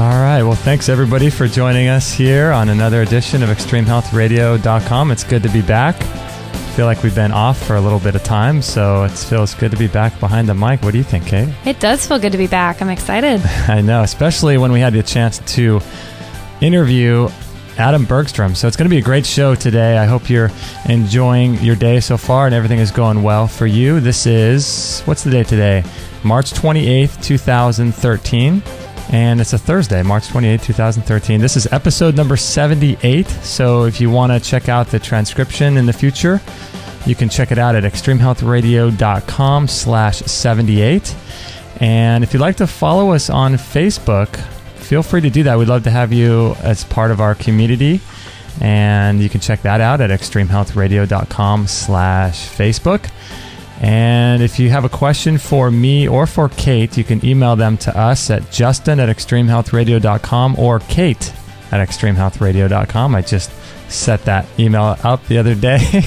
All right. Well, thanks everybody for joining us here on another edition of ExtremeHealthRadio.com. It's good to be back. I feel like we've been off for a little bit of time, so it feels good to be back behind the mic. What do you think, Kate? It does feel good to be back. I'm excited. I know, especially when we had the chance to interview Adam Bergstrom. So it's going to be a great show today. I hope you're enjoying your day so far and everything is going well for you. This is, what's the day today? March 28th, 2013. And it's a Thursday, March 28th, 2013. This is episode number 78. So if you want to check out the transcription in the future, you can check it out at extremehealthradio.com/78. And if you'd like to follow us on Facebook, feel free to do that. We'd love to have you as part of our community. And you can check that out at extremehealthradio.com/Facebook. And if you have a question for me or for Kate, you can email them to us at justin@extremehealthradio.com or kate@extremehealthradio.com. I just set that email up the other day.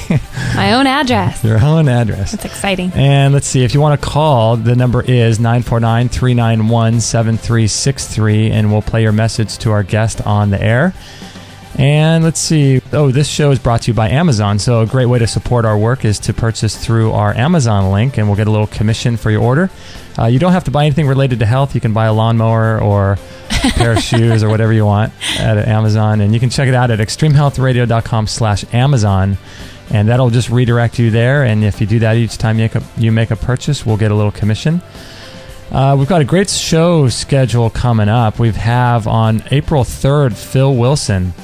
My own address. Your own address. That's exciting. And let's see, if you want to call, the number is 949-391-7363, and we'll play your message to our guest on the air. And let's see. Oh, this show is brought to you by Amazon. So a great way to support our work is to purchase through our Amazon link, and we'll get a little commission for your order. You don't have to buy anything related to health. You can buy a lawnmower or a pair of shoes or whatever you want at Amazon. And you can check it out at extremehealthradio.com/Amazon. And that'll just redirect you there. And if you do that each time you make a purchase, we'll get a little commission. We've got a great show schedule coming up. We have on April 3rd, Phil Wilson.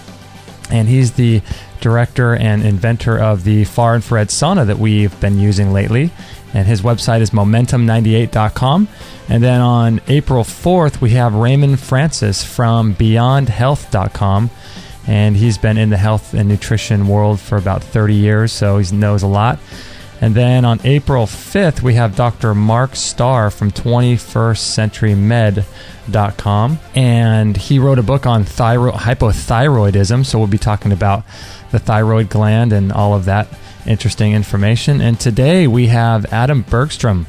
And he's the director and inventor of the far infrared sauna that we've been using lately. And his website is momentum98.com. And then on April 4th, we have Raymond Francis from beyondhealth.com. And he's been in the health and nutrition world for about 30 years, so he knows a lot. And then on April 5th, we have Dr. Mark Starr from 21stCenturyMed.com. And he wrote a book on hypothyroidism, so we'll be talking about the thyroid gland and all of that interesting information. And today we have Adam Bergstrom.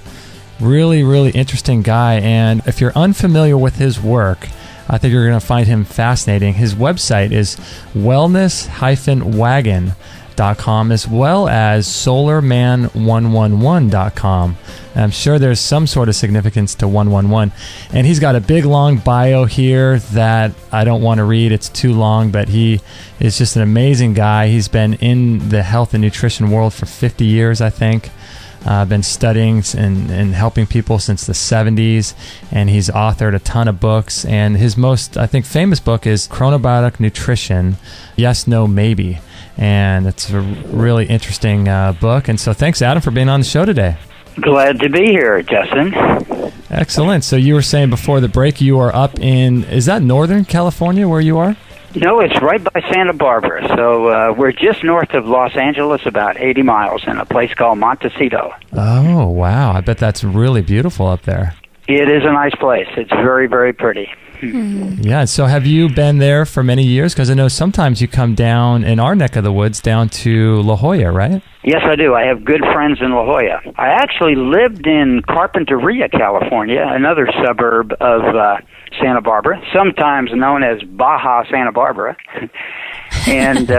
Really, really interesting guy. And if you're unfamiliar with his work, I think you're going to find him fascinating. His website is wellness-wagon.com, as well as solarman111.com. I'm sure there's some sort of significance to 111. And he's got a big, long bio here that I don't want to read. It's too long, but he is just an amazing guy. He's been in the health and nutrition world for 50 years, I think. Been studying and helping people since the 70s, and he's authored a ton of books. And his most, I think, famous book is Chronobiotic Nutrition, Yes, No, Maybe. And it's a really interesting book. And so thanks, Adam, for being on the show today. Glad to be here, Justin. Excellent. So you were saying before the break you are up in, is that Northern California where you are? No, it's right by Santa Barbara. So we're just north of Los Angeles, about 80 miles, in a place called Montecito. Oh, wow. I bet that's really beautiful up there. It is a nice place. It's very, very pretty. Yeah, so have you been there for many years? Because I know sometimes you come down in our neck of the woods down to La Jolla, right? Yes, I do. I have good friends in La Jolla. I actually lived in Carpinteria, California, another suburb of Santa Barbara, sometimes known as Baja Santa Barbara. And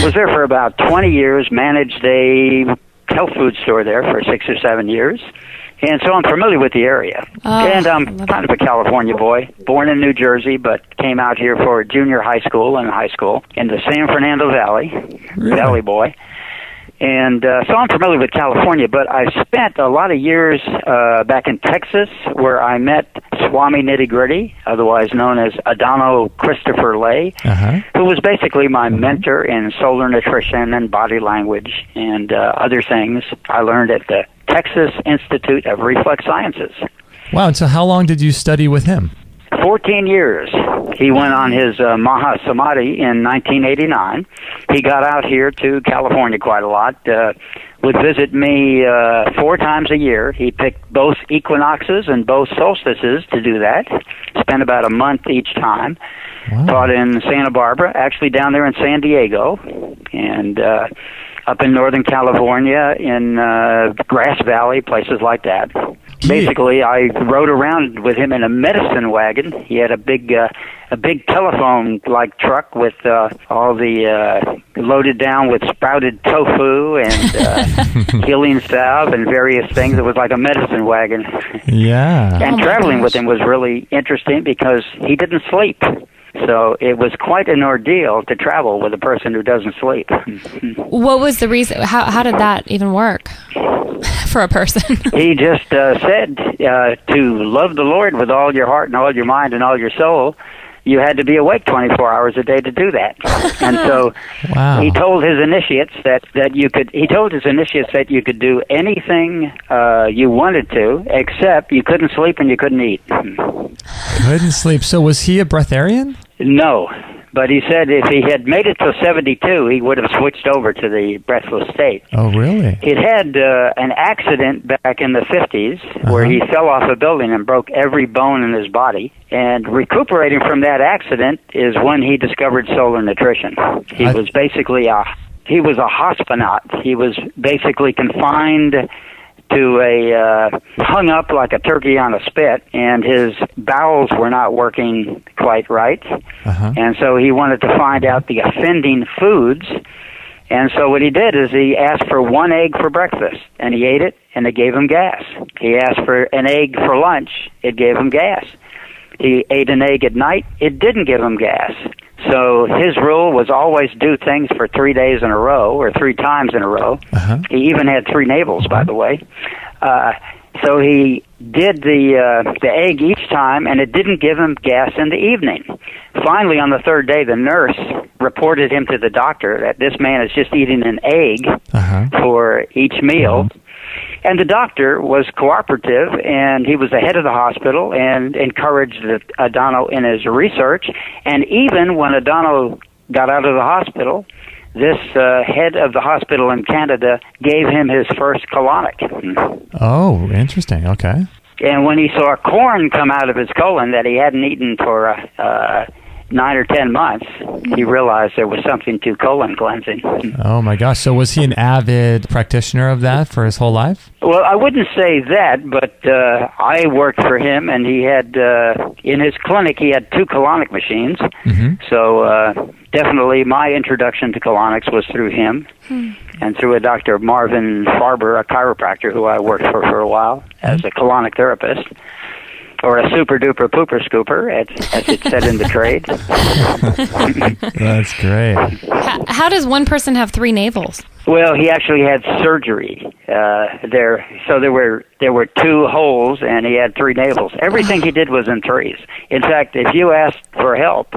was there for about 20 years, managed a health food store there for 6 or 7 years. And so I'm familiar with the area. And I'm kind of a California boy, born in New Jersey, but came out here for junior high school and high school in the San Fernando Valley, really? Valley boy. And so I'm familiar with California, but I spent a lot of years back in Texas where I met Swami Nitty Gritty, otherwise known as Adano Ley, who was basically my mentor in solar nutrition and body language and other things I learned at the Texas Institute of Reflex Sciences. Wow, and so how long did you study with him? 14 years. He went on his Maha Samadhi in 1989. He got out here to California quite a lot, would visit me 4 times a year. He picked both equinoxes and both solstices to do that. Spent about a month each time. Wow. Taught in Santa Barbara, actually down there in San Diego, and up in Northern California in Grass Valley, places like that. basically, I rode around with him in a medicine wagon. He had a big telephone-like truck with all the loaded down with sprouted tofu and healing salve and various things. It was like a medicine wagon. Yeah. And traveling with him was really interesting because he didn't sleep. So it was quite an ordeal to travel with a person who doesn't sleep. What was the reason? How did that even work for a person? He just said to love the Lord with all your heart and all your mind and all your soul. You had to be awake 24 hours a day to do that. And so he told his initiates that you could. He told his initiates that you could do anything you wanted to, except you couldn't sleep and you couldn't eat. Couldn't sleep. So was he a breatharian? No. But he said if he had made it to 72, he would have switched over to the breathless state. Oh, really? He'd had an accident back in the 50s where he fell off a building and broke every bone in his body. And recuperating from that accident is when he discovered solar nutrition. He was basically a hospitant. He was basically confined to hung up like a turkey on a spit, and his bowels were not working quite right. And so he wanted to find out the offending foods. And so what he did is he asked for one egg for breakfast, and he ate it, and it gave him gas. He asked for an egg for lunch, it gave him gas. He ate an egg at night, it didn't give him gas. So his rule was always do things for 3 days in a row, or 3 times in a row. He even had 3 navels, by the way. So he did the egg each time, and it didn't give him gas in the evening. Finally, on the 3rd day, the nurse reported him to the doctor that this man is just eating an egg for each meal. And the doctor was cooperative, and he was the head of the hospital and encouraged Adano in his research. And even when Adano got out of the hospital, this head of the hospital in Canada gave him his first colonic. Oh, interesting. Okay. And when he saw corn come out of his colon that he hadn't eaten for 9 or 10 months, he realized there was something to colon cleansing. Oh my gosh. So was he an avid practitioner of that for his whole life? Well, I wouldn't say that, but I worked for him, and he had, in his clinic, he had 2 colonic machines. So definitely my introduction to colonics was through him and through a Dr. Marvin Farber, a chiropractor who I worked for a while as a colonic therapist. Or a super-duper pooper scooper, as it's said in the trade. That's great. How does one person have 3 navels? Well, he actually had surgery there. So there were 2 holes, and he had 3 navels. Everything he did was in 3s. In fact, if you asked for help,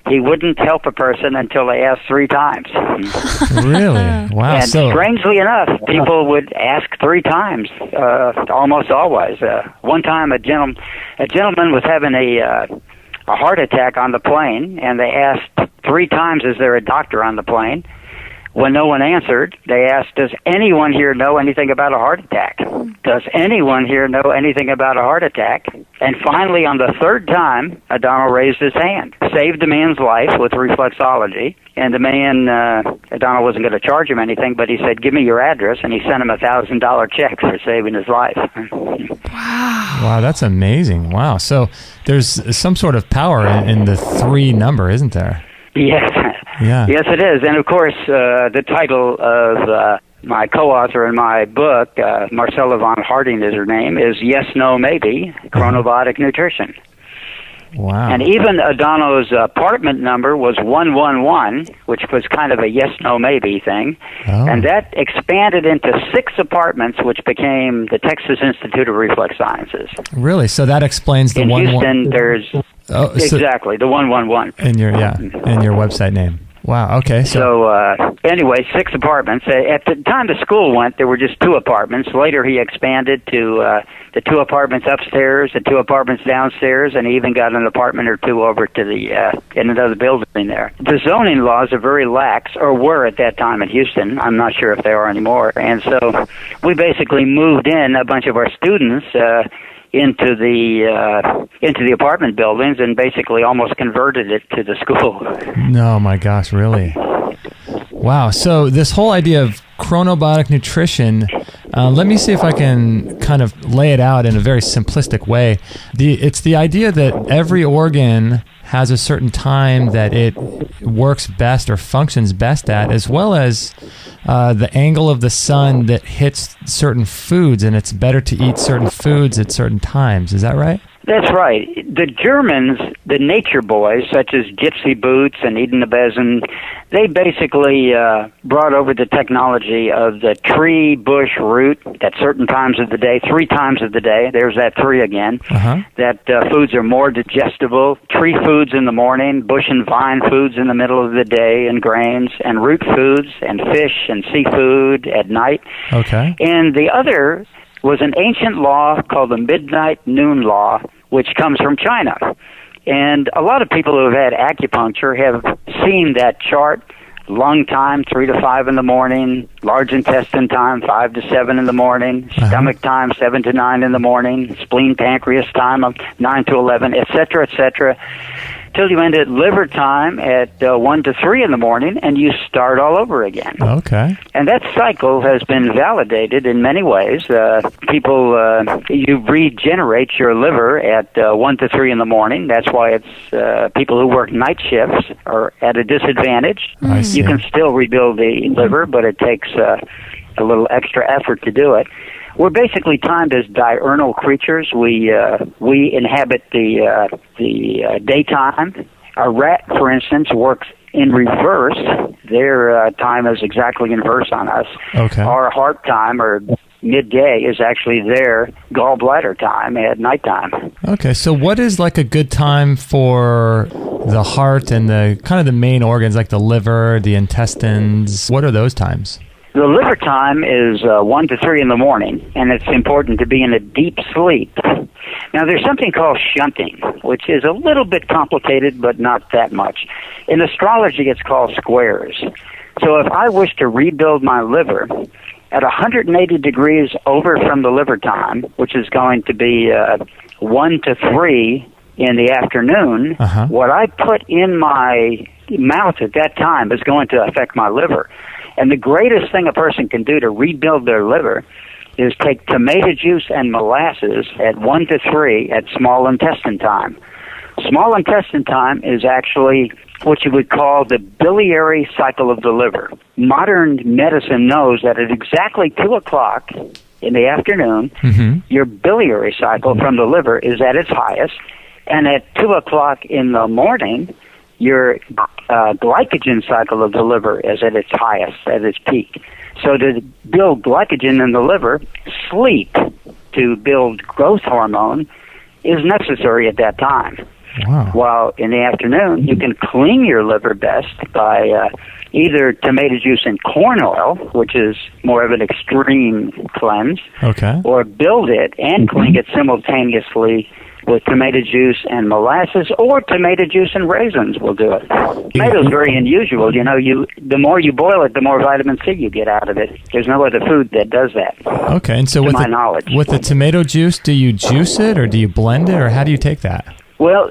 he wouldn't help a person until they asked 3 times. Really? Wow. And strangely enough, people would ask 3 times, almost always. One time, a gentleman was having a heart attack on the plane, and they asked 3 times, "Is there a doctor on the plane?" When no one answered, they asked, "Does anyone here know anything about a heart attack? Does anyone here know anything about a heart attack?" And finally, on the 3rd time, Adano raised his hand, saved the man's life with reflexology. And the man, Adano wasn't going to charge him anything, but he said, "Give me your address," and he sent him a $1,000 check for saving his life. Wow, that's amazing. Wow. So there's some sort of power in the 3 number, isn't there? Yes. Yeah. Yes, it is. And of course, the title of my co-author in my book, Marcella von Harding is her name, is Yes, No, Maybe, Chronobiotic Nutrition. Wow. And even Adano's apartment number was 111, which was kind of a yes, no, maybe thing. Oh. And that expanded into 6 apartments, which became the Texas Institute of Reflex Sciences. Really? So that explains the in 111. Houston, there's exactly the 111. In your website name. Wow, okay. So anyway, 6 apartments. At the time the school went, there were just 2 apartments. Later he expanded to the 2 apartments upstairs, the 2 apartments downstairs, and he even got an apartment or 2 over to the in another building there. The zoning laws are very lax, or were at that time in Houston. I'm not sure if they are anymore. And so we basically moved in a bunch of our students into the apartment buildings and basically almost converted it to the school. No, my gosh, really? Wow. So this whole idea of chronobiotic nutrition, Let me see if I can kind of lay it out in a very simplistic way. It's the idea that every organ has a certain time that it works best or functions best at, as well as the angle of the sun that hits certain foods, and it's better to eat certain foods at certain times. Is that right? That's right. The Germans, the nature boys, such as Gypsy Boots and Eden the Bezen, they basically brought over the technology of the tree, bush, root at certain times of the day, 3 times of the day. There's that 3 again. That foods are more digestible. Tree foods in the morning, bush and vine foods in the middle of the day, and grains, and root foods, and fish and seafood at night. Okay. And the other was an ancient law called the Midnight Noon Law, which comes from China. And a lot of people who have had acupuncture have seen that chart. Lung time, 3 to 5 in the morning. Large intestine time, 5 to 7 in the morning. Stomach time, 7 to 9 in the morning. Spleen, pancreas time of 9 to 11, etc., etc., till you end at liver time at 1 to 3 in the morning, and you start all over again. Okay. And that cycle has been validated in many ways. You regenerate your liver at 1 to 3 in the morning. That's why it's people who work night shifts are at a disadvantage. I see. You can still rebuild the liver, but it takes a little extra effort to do it. We're basically timed as diurnal creatures. We inhabit the daytime. A rat, for instance, works in reverse. Their time is exactly inverse on us. Okay. Our heart time, or midday, is actually their gallbladder time at nighttime. Okay, so what is like a good time for the heart and the kind of the main organs, like the liver, the intestines? What are those times? The liver time is 1 to 3 in the morning, and it's important to be in a deep sleep. Now, there's something called shunting, which is a little bit complicated, but not that much. In astrology, it's called squares. So if I wish to rebuild my liver at 180 degrees over from the liver time, which is going to be 1 to 3 in the afternoon, what I put in my mouth at that time is going to affect my liver. And the greatest thing a person can do to rebuild their liver is take tomato juice and molasses at 1 to 3 at small intestine time. Small intestine time is actually what you would call the biliary cycle of the liver. Modern medicine knows that at exactly 2 o'clock in the afternoon, your biliary cycle from the liver is at its highest, and at 2 o'clock in the morning, your glycogen cycle of the liver is at its highest, at its peak. So to build glycogen in the liver, sleep to build growth hormone is necessary at that time. Wow. While in the afternoon, you can clean your liver best by either tomato juice and corn oil, which is more of an extreme cleanse, or build it and clean it simultaneously with tomato juice and molasses, or tomato juice and raisins will do it. Tomato's very unusual. You know, the more you boil it, the more vitamin C you get out of it. There's no other food that does that. Okay, and so with the tomato juice, do you juice it, or do you blend it, or how do you take that? Well,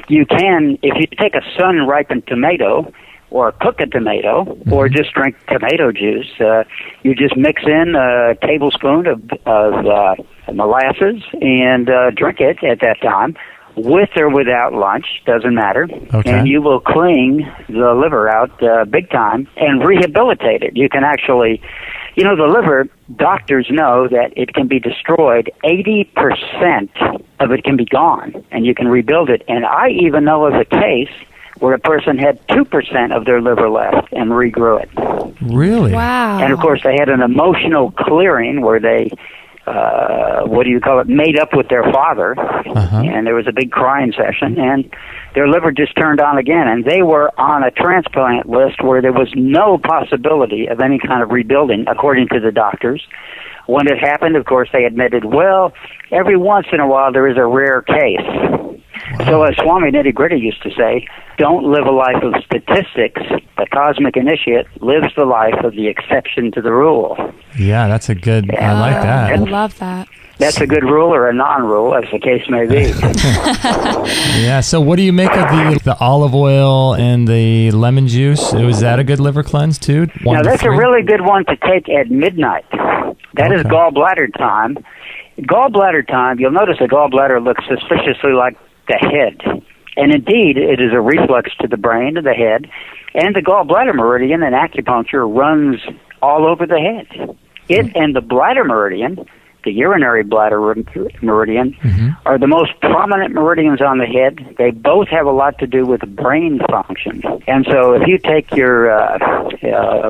you can, if you take a sun-ripened tomato, or cook a tomato, or just drink tomato juice, you just mix in a tablespoon of molasses and drink it at that time, with or without lunch, doesn't matter. And you will clean the liver out big time and rehabilitate it. You can actually, the liver, doctors know that it can be destroyed. 80% of it can be gone, and you can rebuild it. And I even know of a case where a person had 2% of their liver left and regrew it. Really? Wow. And, of course, they had an emotional clearing where they, made up with their father. And there was a big crying session, and their liver just turned on again. And they were on a transplant list where there was no possibility of any kind of rebuilding, according to the doctors. When it happened, of course, they admitted, well, every once in a while there is a rare case. So as Swami Nitty-Gritty used to say, don't live a life of statistics. The cosmic initiate lives the life of the exception to the rule. Yeah, that's a good, I like that. I love that. That's a good rule or a non-rule, as the case may be. Yeah, so what do you make of the olive oil and the lemon juice? Was that a good liver cleanse, too? Now, that's a really good one to take at midnight. That is gallbladder time. Gallbladder time, you'll notice the gallbladder looks suspiciously like the head. And indeed, it is a reflex to the brain, to the head. And the gallbladder meridian in acupuncture runs all over the head. It and the bladder meridian, the urinary bladder meridian, are the most prominent meridians on the head. They both have a lot to do with brain function. And so if you take your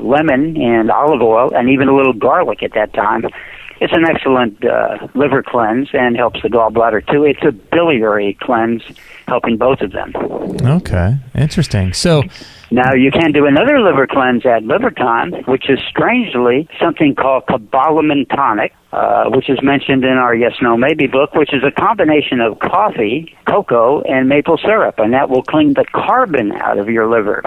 lemon and olive oil and even a little garlic at that time, it's an excellent liver cleanse and helps the gallbladder too. It's a biliary cleanse, helping both of them. Okay, interesting. So now you can do another liver cleanse at liver time, which is strangely something called cobalamin tonic, which is mentioned in our Yes, No, Maybe book, which is a combination of coffee, cocoa, and maple syrup, and that will clean the carbon out of your liver.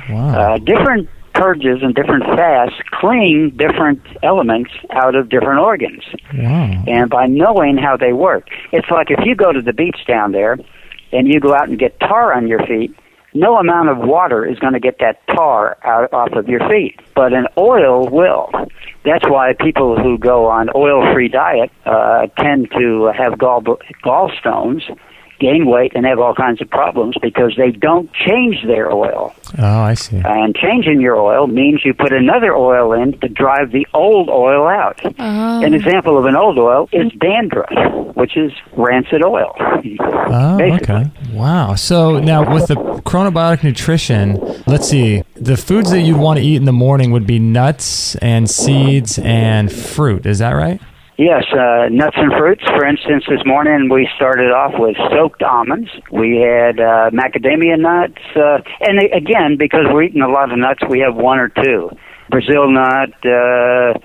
Wow. Different purges and different fasts clean different elements out of different organs. Wow. And by knowing how they work, it's like if you go to the beach down there and you go out and get tar on your feet, no amount of water is going to get that tar off of your feet, but an oil will. That's why people who go on oil-free diet tend to have gallstones, gain weight, and have all kinds of problems because they don't change their oil. Oh, I see. And changing your oil means you put another oil in to drive the old oil out. An example of an old oil is dandruff, which is rancid oil. Oh, basically. Okay. Wow. So now with the chronobiotic nutrition, let's see, the foods that you'd want to eat in the morning would be nuts and seeds and fruit. Is that right? Yes, nuts and fruits. For instance, this morning we started off with soaked almonds. We had macadamia nuts. And again, because we're eating a lot of nuts, we have one or two. Brazil nut,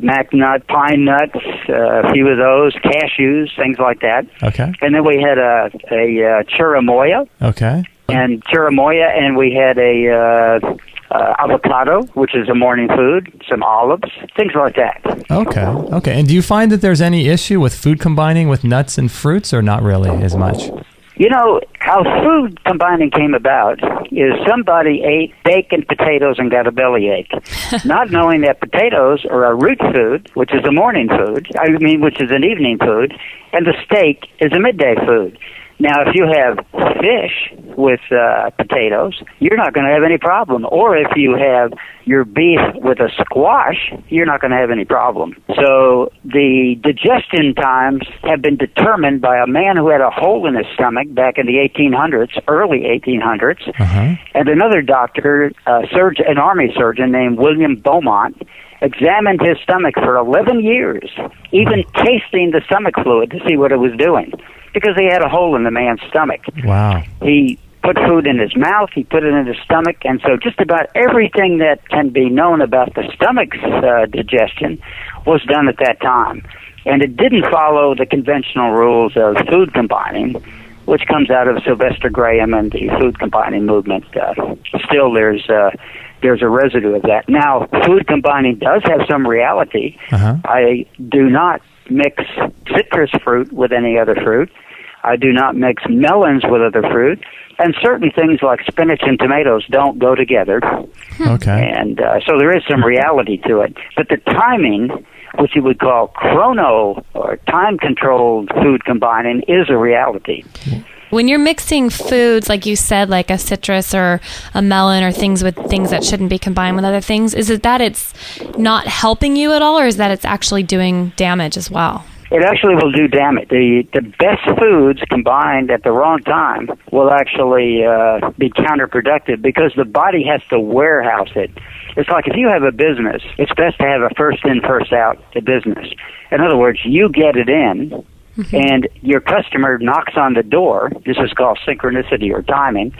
mac nut, pine nuts, a few of those, cashews, things like that. Okay. And then we had a chirimoya. Okay. And chirimoya, and we had a avocado, which is a morning food, some olives, things like that. Okay. And do you find that there's any issue with food combining with nuts and fruits, or not really as much? You know, how food combining came about is somebody ate bacon, potatoes, and got a bellyache, not knowing that potatoes are a root food, which is a morning food, which is an evening food, and the steak is a midday food. Now, if you have fish with potatoes, you're not going to have any problem. Or if you have your beef with a squash, you're not going to have any problem. So the digestion times have been determined by a man who had a hole in his stomach back in the 1800s, early 1800s, and another doctor, an army surgeon named William Beaumont, examined his stomach for 11 years, even tasting the stomach fluid to see what it was doing, because he had a hole in the man's stomach. Wow. He put food in his mouth, he put it in his stomach, and so just about everything that can be known about the stomach's digestion was done at that time. And it didn't follow the conventional rules of food combining, which comes out of Sylvester Graham and the food combining movement. Still, there's a residue of that. Now, food combining does have some reality. I do not mix citrus fruit with any other fruit. I do not mix melons with other fruit. And certain things like spinach and tomatoes don't go together. Okay. And so there is some reality to it. But the timing, which you would call chrono or time-controlled food combining, is a reality. When you're mixing foods, like you said, like a citrus or a melon or things with things that shouldn't be combined with other things, is it that it's not helping you at all, or is that it's actually doing damage as well? It actually will do damage. The best foods combined at the wrong time will actually be counterproductive because the body has to warehouse it. It's like if you have a business, it's best to have a first in, first out business. In other words, you get it in, and your customer knocks on the door. This is called synchronicity or timing.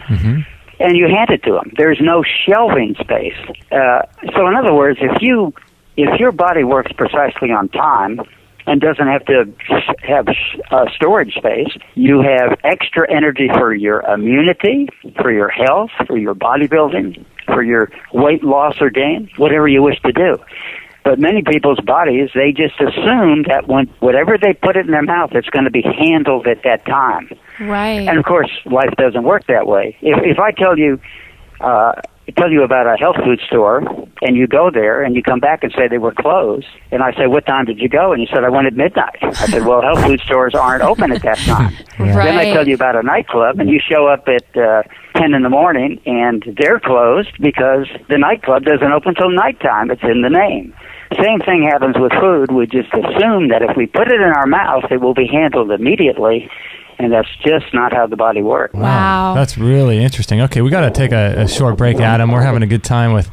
And you hand it to them. There's no shelving space. So in other words, if your body works precisely on time and doesn't have to have storage space, you have extra energy for your immunity, for your health, for your bodybuilding, for your weight loss or gain, whatever you wish to do. But many people's bodies, they just assume that whatever they put it in their mouth, it's going to be handled at that time. Right. And, of course, life doesn't work that way. If I tell you tell you about a health food store, and you go there, and you come back and say they were closed. And I say, what time did you go? And you said, I went at midnight. I said, well, health food stores aren't open at that time. Right. Then I tell you about a nightclub, and you show up at 10 in the morning, and they're closed because the nightclub doesn't open till nighttime. It's in the name. Same thing happens with food. We just assume that if we put it in our mouth, it will be handled immediately. And that's just not how the body works. Wow. That's really interesting. Okay, we got to take a short break, Adam. We're having a good time with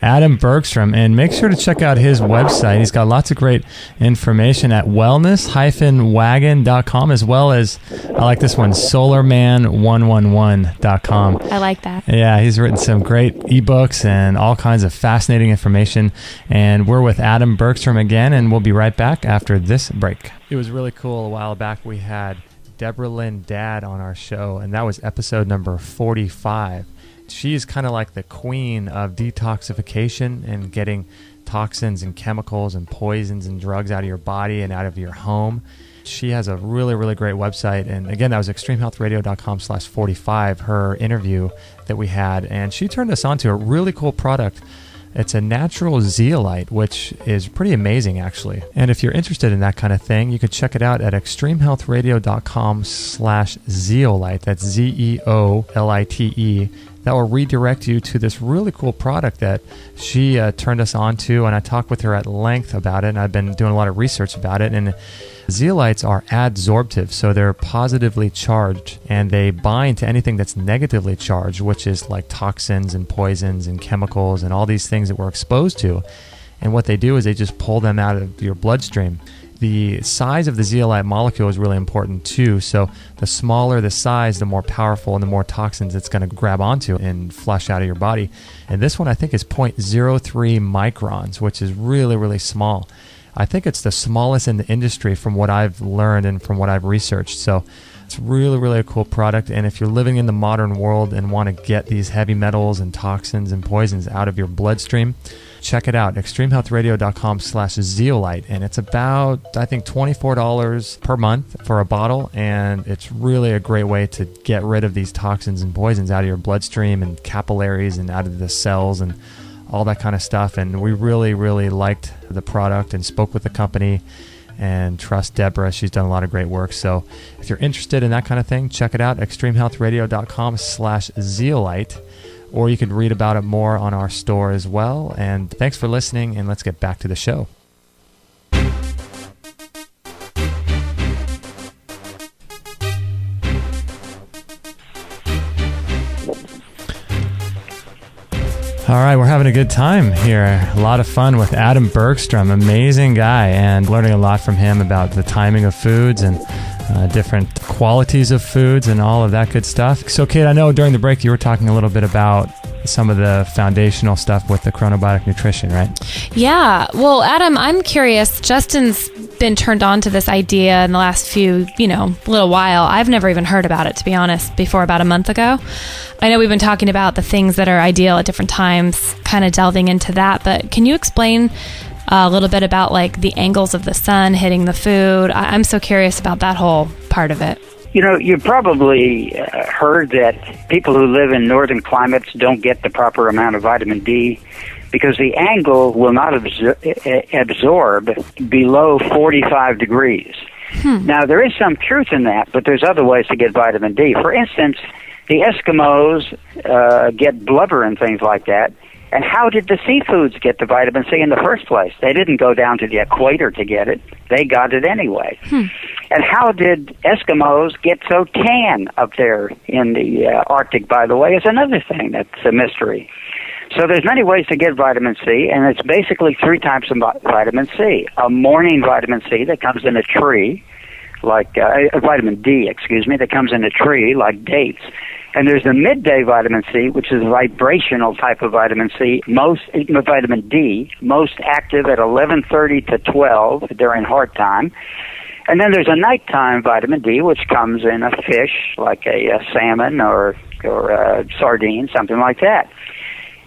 Adam Bergstrom, and make sure to check out his website. He's got lots of great information at wellness-wagon.com, as well as, I like this one, solarman111.com. I like that. Yeah, he's written some great ebooks and all kinds of fascinating information. And we're with Adam Bergstrom again, and we'll be right back after this break. It was really cool. A while back we had Deborah Lynn Dad on our show, and that was episode number 45. She's kind of like the queen of detoxification and getting toxins and chemicals and poisons and drugs out of your body and out of your home. She has a really, really great website. And again, that was extremehealthradio.com/45, her interview that we had. And she turned us on to a really cool product. It's a natural zeolite, which is pretty amazing, actually. And if you're interested in that kind of thing, you could check it out at extremehealthradio.com/zeolite. That's ZEOLITE. That will redirect you to this really cool product that she turned us on to, and I talked with her at length about it, and I've been doing a lot of research about it. And zeolites are adsorptive, so they're positively charged, and they bind to anything that's negatively charged, which is like toxins and poisons and chemicals and all these things that we're exposed to. And what they do is they just pull them out of your bloodstream. The size of the zeolite molecule is really important too. So the smaller the size, the more powerful and the more toxins it's going to grab onto and flush out of your body. And this one I think is 0.03 microns, which is really, really small. I think it's the smallest in the industry from what I've learned and from what I've researched. So it's really, really a cool product. And if you're living in the modern world and want to get these heavy metals and toxins and poisons out of your bloodstream, check it out, extremehealthradio.com/zeolite. And it's about, I think, $24 per month for a bottle. And it's really a great way to get rid of these toxins and poisons out of your bloodstream and capillaries and out of the cells and all that kind of stuff. And we really, really liked the product and spoke with the company and trust Deborah. She's done a lot of great work. So if you're interested in that kind of thing, check it out, extremehealthradio.com/zeolite. Or you can read about it more on our store as well. And thanks for listening, and let's get back to the show. All right, we're having a good time here. A lot of fun with Adam Bergstrom, amazing guy, and learning a lot from him about the timing of foods and different qualities of foods and all of that good stuff. So, Kate, I know during the break you were talking a little bit about some of the foundational stuff with the chronobiotic nutrition, right? Yeah. Well, Adam, I'm curious. Justin's been turned on to this idea in the last little while. I've never even heard about it, to be honest, before about a month ago. I know we've been talking about the things that are ideal at different times, kind of delving into that, but can you explain a little bit about like the angles of the sun hitting the food? I'm so curious about that whole part of it. You know, you probably heard that people who live in northern climates don't get the proper amount of vitamin D because the angle will not absorb below 45 degrees. Now, there is some truth in that, but there's other ways to get vitamin D. For instance, the Eskimos get blubber and things like that. And how did the seafoods get the vitamin C in the first place? They didn't go down to the equator to get it. They got it anyway. And how did Eskimos get so tan up there in the Arctic, by the way, is another thing that's a mystery. So there's many ways to get vitamin C, and it's basically 3 types of vitamin C. A morning vitamin C that comes in a tree, like vitamin D, that comes in a tree, like dates. And there's the midday vitamin C, which is a vibrational type of vitamin C, vitamin D, most active at 11:30 to 12 during heart time. And then there's a nighttime vitamin D, which comes in a fish, like a salmon or a sardine, something like that.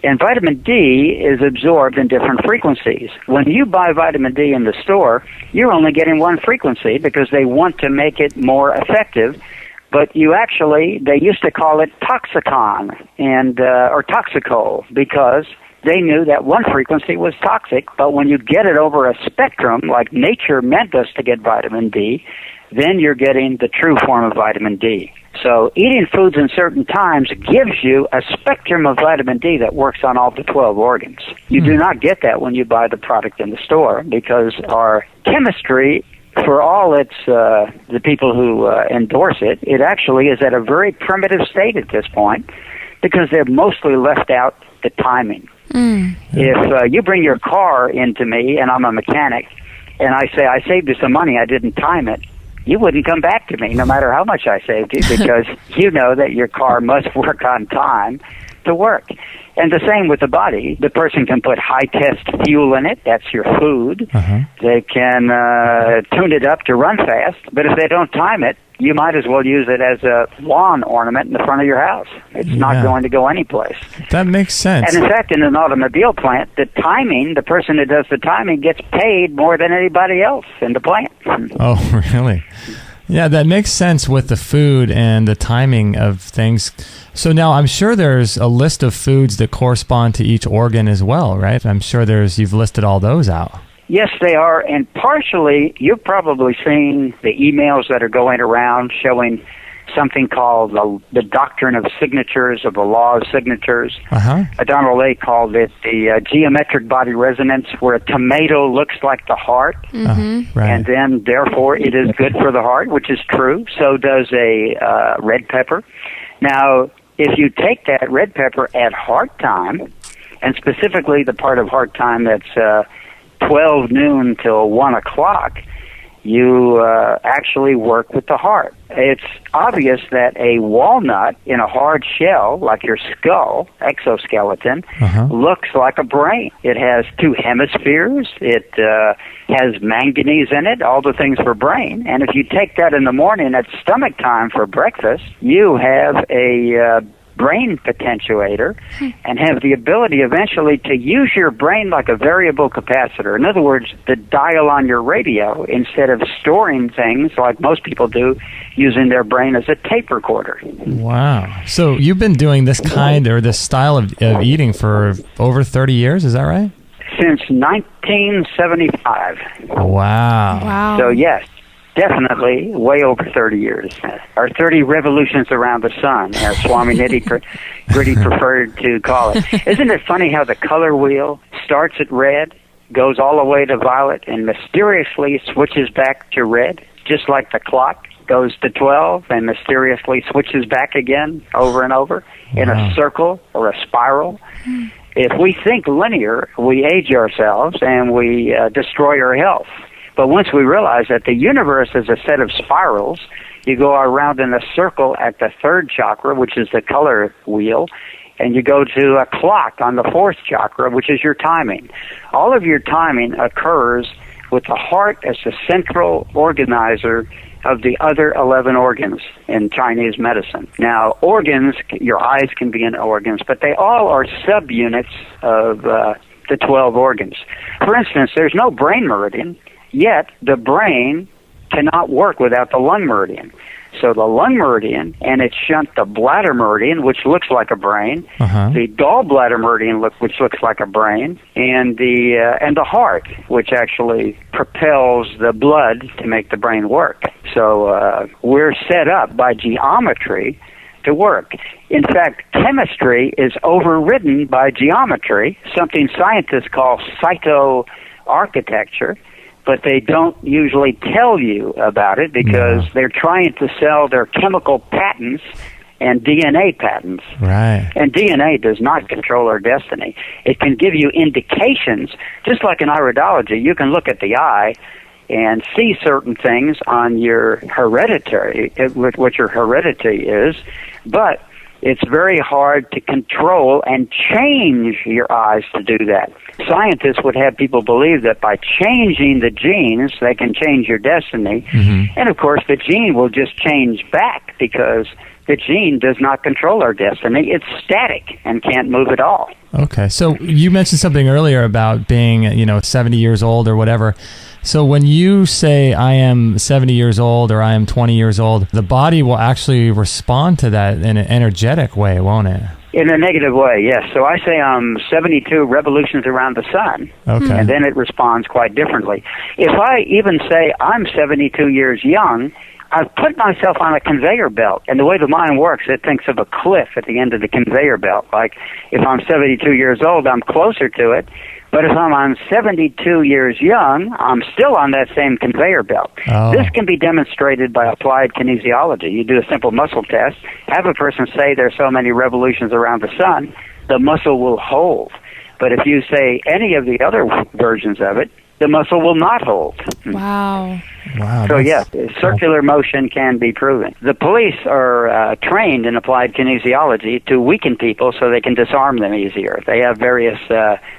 And vitamin D is absorbed in different frequencies. When you buy vitamin D in the store, you're only getting one frequency because they want to make it more effective. But you actually, they used to call it toxicon and or toxicol, because they knew that one frequency was toxic, but when you get it over a spectrum, like nature meant us to get vitamin D, then you're getting the true form of vitamin D. So eating foods in certain times gives you a spectrum of vitamin D that works on all the 12 organs. You do not get that when you buy the product in the store, because our chemistry, for all its the people who endorse it, it actually is at a very primitive state at this point, because they've mostly left out the timing. If you bring your car into me, and I'm a mechanic, and I say, I saved you some money, I didn't time it, you wouldn't come back to me no matter how much I saved you, because you know that your car must work on time to work. And the same with the body. The person can put high-test fuel in it. That's your food. They can tune it up to run fast. But if they don't time it, you might as well use it as a lawn ornament in the front of your house. It's not going to go anyplace. That makes sense. And in fact, in an automobile plant, the timing, the person who does the timing gets paid more than anybody else in the plant. Oh, really? Yeah, that makes sense with the food and the timing of things. So now I'm sure there's a list of foods that correspond to each organ as well, right? I'm sure you've listed all those out. Yes, they are, and partially, you've probably seen the emails that are going around showing something called the doctrine of signatures, of the law of signatures. Adano Ley called it the geometric body resonance, where a tomato looks like the heart, Right. and then, therefore, it is good for the heart, which is true. So does a red pepper. Now, if you take that red pepper at heart time, and specifically the part of heart time that's 12 noon till 1 o'clock, you actually work with the heart. It's obvious that a walnut in a hard shell, like your skull, exoskeleton, looks like a brain. It has two hemispheres. It has manganese in it, all the things for brain. And if you take that in the morning at stomach time for breakfast, you have a brain potentiator and have the ability eventually to use your brain like a variable capacitor. In other words, the dial on your radio, instead of storing things like most people do, using their brain as a tape recorder. Wow. So you've been doing this kind or this style of eating for over 30 years, is that right? Since 1975. Wow. So yes, definitely way over 30 years. Or 30 revolutions around the sun, as Swami Gritty preferred to call it. Isn't it funny how the color wheel starts at red, goes all the way to violet, and mysteriously switches back to red, just like the clock goes to 12 and mysteriously switches back again over and over in a circle or a spiral? If we think linear, we age ourselves and we destroy our health. But once we realize that the universe is a set of spirals, you go around in a circle at the third chakra, which is the color wheel, and you go to a clock on the fourth chakra, which is your timing. All of your timing occurs with the heart as the central organizer of the other 11 organs in Chinese medicine. Now, organs, your eyes can be in organs, but they all are subunits of the 12 organs. For instance, there's no brain meridian, yet the brain cannot work without the lung meridian. So the lung meridian and its shunt, the bladder meridian, which looks like a brain, the gallbladder meridian, which looks like a brain, and the heart, which actually propels the blood to make the brain work. So we're set up by geometry to work. In fact, chemistry is overridden by geometry, something scientists call cytoarchitecture, but they don't usually tell you about it because they're trying to sell their chemical patents and DNA patents. Right. And DNA does not control our destiny. It can give you indications, just like in iridology. You can look at the eye and see certain things on your hereditary, what your heredity is, but it's very hard to control and change your eyes to do that. Scientists would have people believe that by changing the genes, they can change your destiny. And, of course, the gene will just change back because the gene does not control our destiny. It's static and can't move at all. Okay. So you mentioned something earlier about being, 70 years old or whatever. So when you say I am 70 years old or I am 20 years old, the body will actually respond to that in an energetic way, won't it? In a negative way, yes. So I say I'm 72 revolutions around the sun, okay, and then it responds quite differently. If I even say I'm 72 years young, I've put myself on a conveyor belt, and the way the mind works, it thinks of a cliff at the end of the conveyor belt. Like, if I'm 72 years old, I'm closer to it, but if I'm 72 years young, I'm still on that same conveyor belt. Oh. This can be demonstrated by applied kinesiology. You do a simple muscle test, have a person say there's so many revolutions around the sun, the muscle will hold. But if you say any of the other versions of it, the muscle will not hold. Wow. Wow. So, yes, circular motion can be proven. The police are trained in applied kinesiology to weaken people so they can disarm them easier. They have various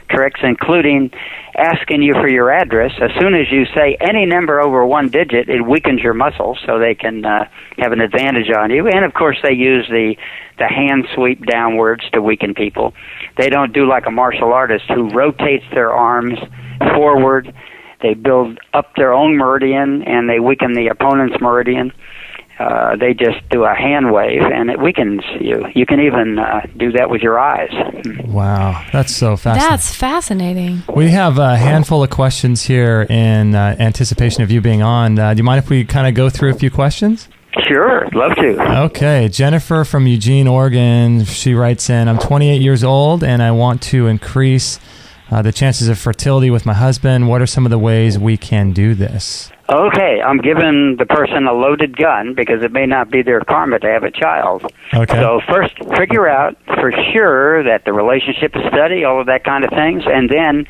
tricks, including asking you for your address. As soon as you say any number over one digit, it weakens your muscles so they can have an advantage on you. And, of course, they use the hand sweep downwards to weaken people. They don't do like a martial artist who rotates their arms forward. They build up their own meridian, and they weaken the opponent's meridian. They just do a hand wave, and it weakens you. You can even do that with your eyes. Wow, that's so fascinating. That's fascinating. We have a handful of questions here in anticipation of you being on. Do you mind if we kind of go through a few questions? Sure, love to. Okay, Jennifer from Eugene, Oregon, she writes in, I'm 28 years old, and I want to increase the chances of fertility with my husband. What are some of the ways we can do this? Okay, I'm giving the person a loaded gun because it may not be their karma to have a child. Okay. So first, figure out for sure that the relationship is steady, all of that kind of things, and then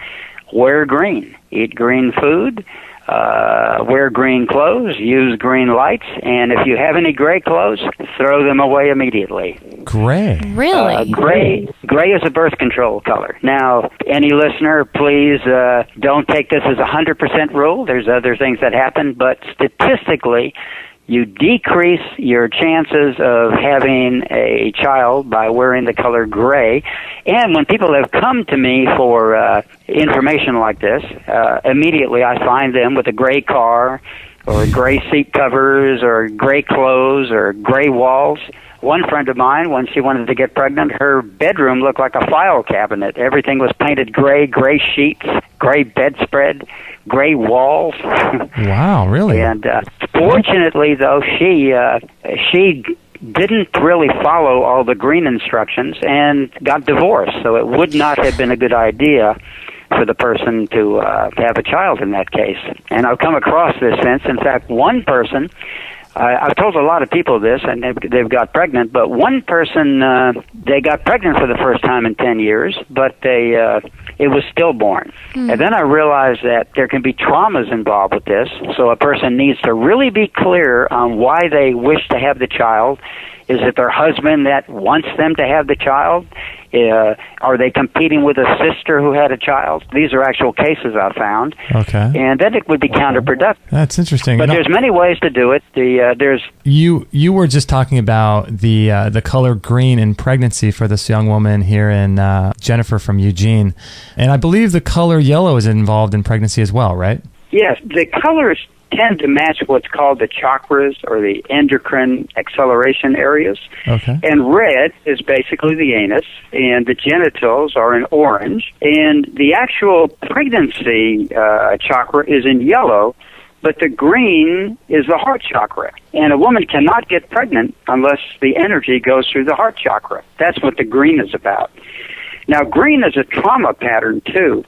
wear green. Eat green food, wear green clothes, use green lights, and if you have any gray clothes, throw them away immediately. Gray? Really? Gray is a birth control color. Now, any listener, please don't take this as a 100% rule. There's other things that happen, but statistically, you decrease your chances of having a child by wearing the color gray. And when people have come to me for information like this, immediately I find them with a gray car or gray seat covers or gray clothes or gray walls. One friend of mine, when she wanted to get pregnant, her bedroom looked like a file cabinet. Everything was painted gray sheets, gray bedspread, gray walls. Wow, really? And fortunately, though, she didn't really follow all the green instructions and got divorced. So it would not have been a good idea for the person to have a child in that case. And I've come across this since. In fact, one person, I've told a lot of people this, and they've got pregnant, but one person, they got pregnant for the first time in 10 years, but it was stillborn. And then I realized that there can be traumas involved with this, so a person needs to really be clear on why they wish to have the child. Is it their husband that wants them to have the child? Are they competing with a sister who had a child? These are actual cases I found. Okay. And then it would be counterproductive. That's interesting. But there's many ways to do it. There's You were just talking about the color green in pregnancy for this young woman here in Jennifer from Eugene. And I believe the color yellow is involved in pregnancy as well, right? Yes, the colors tend to match what's called the chakras or the endocrine acceleration areas. Okay. And red is basically the anus, and the genitals are in orange. And the actual pregnancy chakra is in yellow, but the green is the heart chakra. And a woman cannot get pregnant unless the energy goes through the heart chakra. That's what the green is about. Now, green is a trauma pattern, too.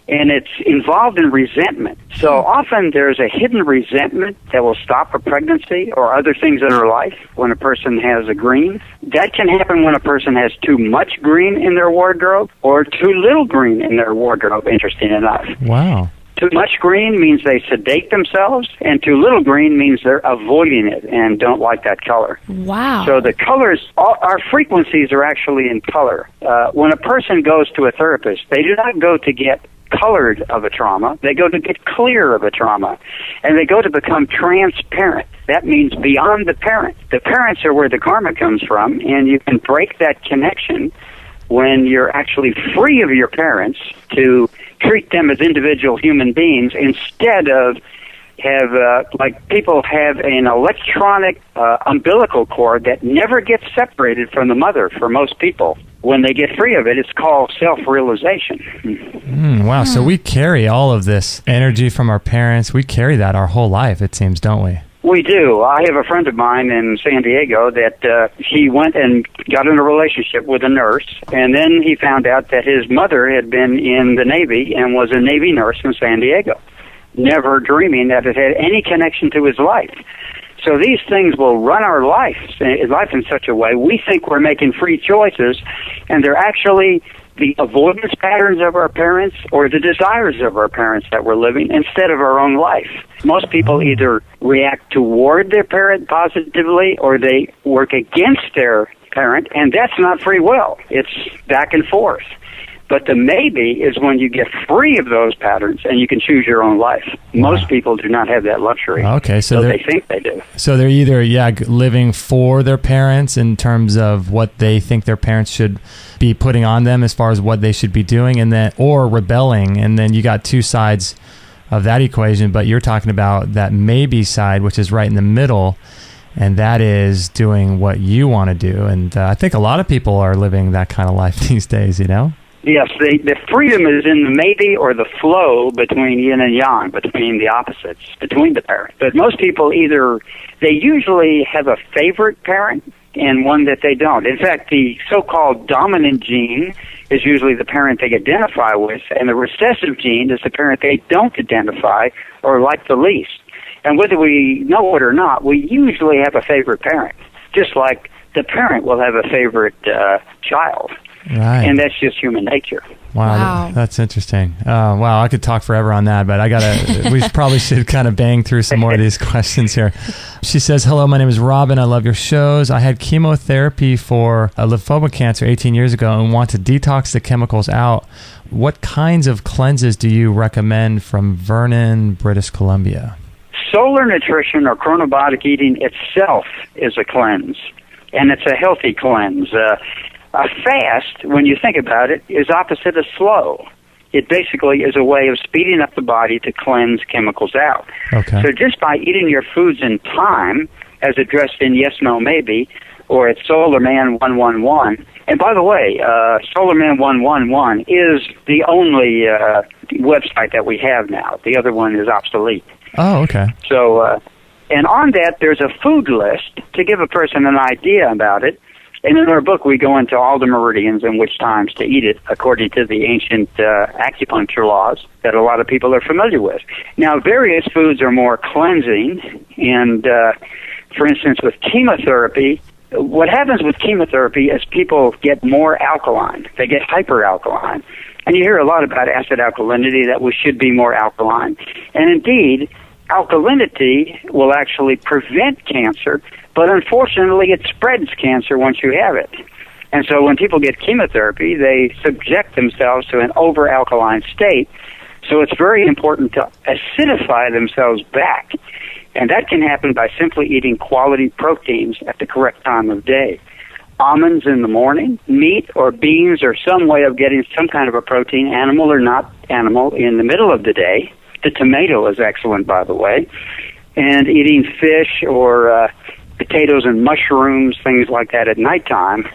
And it's involved in resentment. So often there's a hidden resentment that will stop a pregnancy or other things in her life when a person has a green. That can happen when a person has too much green in their wardrobe or too little green in their wardrobe, interesting enough. Wow. Too much green means they sedate themselves, and too little green means they're avoiding it and don't like that color. Wow. So the colors, our frequencies are actually in color. When a person goes to a therapist, they do not go to get colored of a trauma. They go to get clear of a trauma. And they go to become transparent. That means beyond the parent. The parents are where the karma comes from, and you can break that connection when you're actually free of your parents to treat them as individual human beings instead of like people have an electronic umbilical cord that never gets separated from the mother for most people. When they get free of it, it's called self-realization. Wow, so we carry all of this energy from our parents. We carry that our whole life, it seems, don't we? We do. I have a friend of mine in San Diego that he went and got in a relationship with a nurse, and then he found out that his mother had been in the Navy and was a Navy nurse in San Diego, never dreaming that it had any connection to his life. So these things will run our life in such a way we think we're making free choices, and they're actually the avoidance patterns of our parents or the desires of our parents that we're living instead of our own life. Most people either react toward their parent positively or they work against their parent, and that's not free will. It's back and forth. But the maybe is when you get free of those patterns and you can choose your own life. Most people do not have that luxury. Okay, so they think they do. So they're either living for their parents in terms of what they think their parents should be putting on them as far as what they should be doing, and then or rebelling, and then you got two sides of that equation. But you're talking about that maybe side, which is right in the middle, and that is doing what you want to do. And I think a lot of people are living that kind of life these days, you know? Yes, the freedom is in the maybe or the flow between yin and yang, between the opposites, between the parents. But most people they usually have a favorite parent and one that they don't. In fact, the so-called dominant gene is usually the parent they identify with, and the recessive gene is the parent they don't identify or like the least. And whether we know it or not, we usually have a favorite parent, just like the parent will have a favorite child. Right. And that's just human nature. Wow. That's interesting. Wow, I could talk forever on that, but we probably should kind of bang through some more of these questions here. She says, hello, my name is Robin. I love your shows. I had chemotherapy for a lymphoma cancer 18 years ago and want to detox the chemicals out. What kinds of cleanses do you recommend from Vernon, British Columbia? Solar nutrition or chronobiotic eating itself is a cleanse, and it's a healthy cleanse. A fast, when you think about it, is opposite of slow. It basically is a way of speeding up the body to cleanse chemicals out. Okay. So just by eating your foods in time, as addressed in Yes, No, Maybe, or at Solar Man 111, and by the way, Solar Man 111 is the only website that we have now. The other one is obsolete. Oh, okay. So, and on that, there's a food list to give a person an idea about it. And in our book, we go into all the meridians and which times to eat it according to the ancient acupuncture laws that a lot of people are familiar with. Now, various foods are more cleansing, and for instance, with chemotherapy, what happens with chemotherapy is people get more alkaline. They get hyperalkaline. And you hear a lot about acid alkalinity, that we should be more alkaline. And indeed, alkalinity will actually prevent cancer, but unfortunately it spreads cancer once you have it. And so when people get chemotherapy, they subject themselves to an over-alkaline state. So it's very important to acidify themselves back. And that can happen by simply eating quality proteins at the correct time of day. Almonds in the morning, meat or beans or some way of getting some kind of a protein, animal or not animal, in the middle of the day. The tomato is excellent, by the way. And eating fish or potatoes and mushrooms, things like that at nighttime,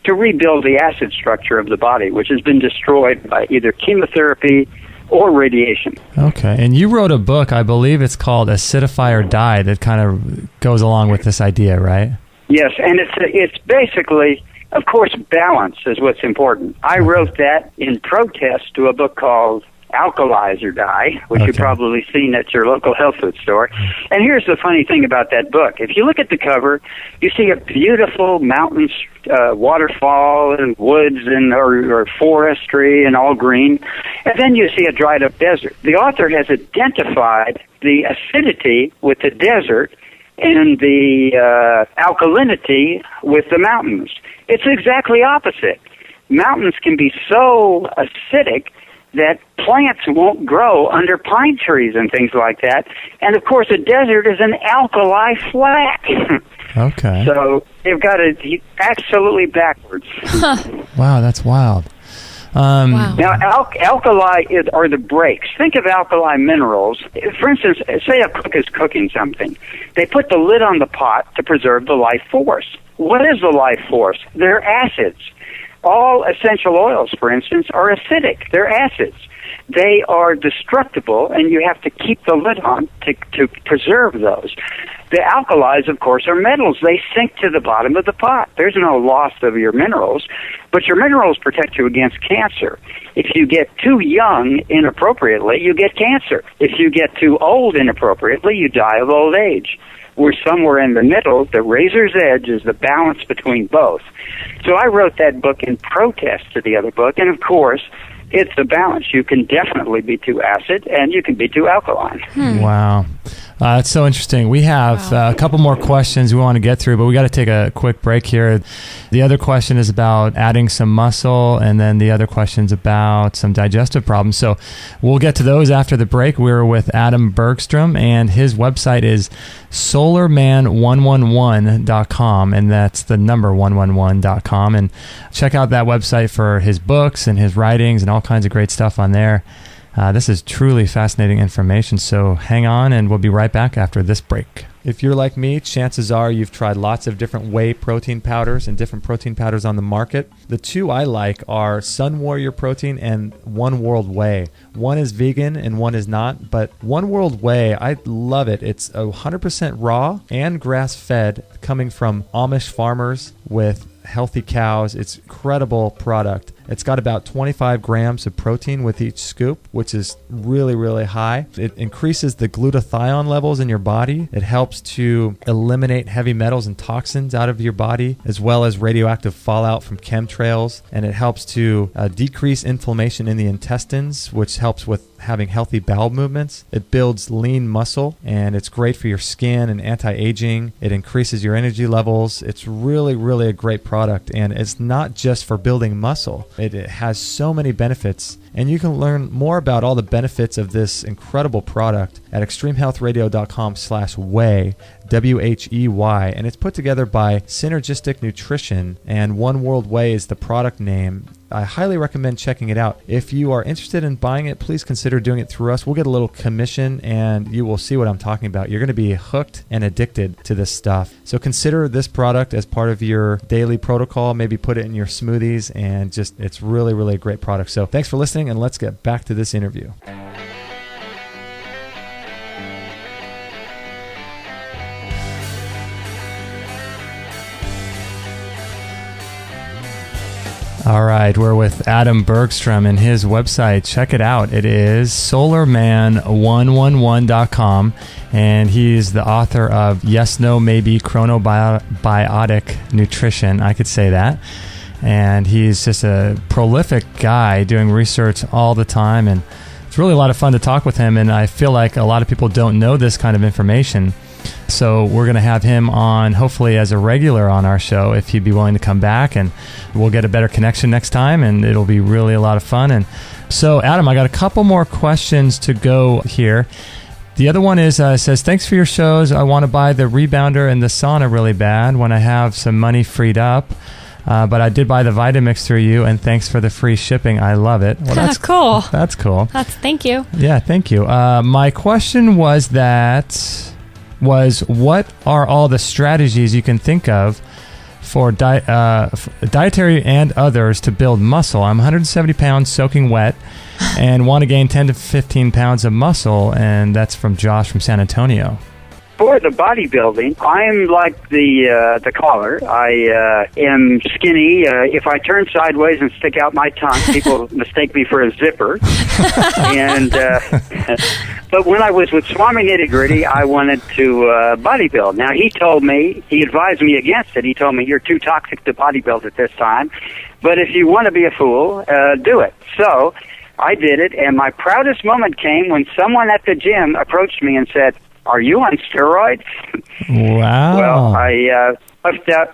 to rebuild the acid structure of the body, which has been destroyed by either chemotherapy or radiation. Okay, and you wrote a book, I believe it's called Acidify or Die, that kind of goes along with this idea, right? Yes, and it's basically, of course, balance is what's important. I wrote that in protest to a book called Alkalize or Die, which you've probably seen at your local health food store. And here's the funny thing about that book. If you look at the cover, you see a beautiful mountains, waterfall and woods and or forestry and all green. And then you see a dried up desert. The author has identified the acidity with the desert and the alkalinity with the mountains. It's exactly opposite. Mountains can be so acidic that plants won't grow under pine trees and things like that. And, of course, a desert is an alkali flat. Okay. So they've got it absolutely backwards. Wow, that's wild. Wow. Now, alkali are the breaks. Think of alkali minerals. For instance, say a cook is cooking something. They put the lid on the pot to preserve the life force. What is the life force? They're acids. All essential oils, for instance, are acidic. They're acids. They are destructible, and you have to keep the lid on to preserve those. The alkalis, of course, are metals. They sink to the bottom of the pot. There's no loss of your minerals, but your minerals protect you against cancer. If you get too young inappropriately, you get cancer. If you get too old inappropriately, you die of old age. We're somewhere in the middle. The razor's edge is the balance between both. So I wrote that book in protest to the other book, and of course, it's a balance. You can definitely be too acid, and you can be too alkaline. Wow. That's so interesting. We have a couple more questions we want to get through, but we got to take a quick break here. The other question is about adding some muscle, and then the other question is about some digestive problems. So we'll get to those after the break. We're with Adam Bergstrom, and his website is solarman111.com, and that's the number 111.com. And check out that website for his books and his writings and all kinds of great stuff on there. This is truly fascinating information, so hang on, and we'll be right back after this break. If you're like me, chances are you've tried lots of different whey protein powders and different protein powders on the market. The two I like are Sun Warrior Protein and One World Whey. One is vegan and one is not, but One World Whey, I love it. It's 100% raw and grass-fed, coming from Amish farmers with healthy cows. It's an incredible product. It's got about 25 grams of protein with each scoop, which is really, really high. It increases the glutathione levels in your body. It helps to eliminate heavy metals and toxins out of your body, as well as radioactive fallout from chemtrails. And it helps to decrease inflammation in the intestines, which helps with having healthy bowel movements. It builds lean muscle, and it's great for your skin and anti-aging. It increases your energy levels. It's really, really a great product, and it's not just for building muscle. It has so many benefits, and you can learn more about all the benefits of this incredible product at extremehealthradio.com/whey, W-H-E-Y, and it's put together by Synergistic Nutrition, and One World Whey is the product name. I highly recommend checking it out. If you are interested in buying it, please consider doing it through us. We'll get a little commission, and you will see what I'm talking about. You're going to be hooked and addicted to this stuff. So consider this product as part of your daily protocol. Maybe put it in your smoothies, and just it's really, really a great product. So thanks for listening, and let's get back to this interview. All right, we're with Adam Bergstrom and his website. Check it out. It is solarman111.com, and he's the author of Yes, No, Maybe, Chronobiotic Nutrition. I could say that. And he's just a prolific guy doing research all the time, and it's really a lot of fun to talk with him, and I feel like a lot of people don't know this kind of information. So we're going to have him on, hopefully as a regular on our show, if he'd be willing to come back, and we'll get a better connection next time, and it'll be really a lot of fun. And so, Adam, I got a couple more questions to go here. The other one is, says, thanks for your shows. I want to buy the rebounder and the sauna really bad when I have some money freed up. But I did buy the Vitamix through you, and thanks for the free shipping. I love it. Well, that's cool. That's cool. Thank you. Yeah, thank you. My question was what are all the strategies you can think of for dietary and others to build muscle? I'm 170 pounds soaking wet and want to gain 10 to 15 pounds of muscle, and that's from Josh from San Antonio. For the bodybuilding, I'm like the caller. I am skinny. If I turn sideways and stick out my tongue, people mistake me for a zipper. And but when I was with Swami Nitty Gritty, I wanted to bodybuild. Now, he advised me against it. He told me, you're too toxic to bodybuild at this time. But if you want to be a fool, do it. So I did it, and my proudest moment came when someone at the gym approached me and said, "Are you on steroids?" Wow. Well, I puffed out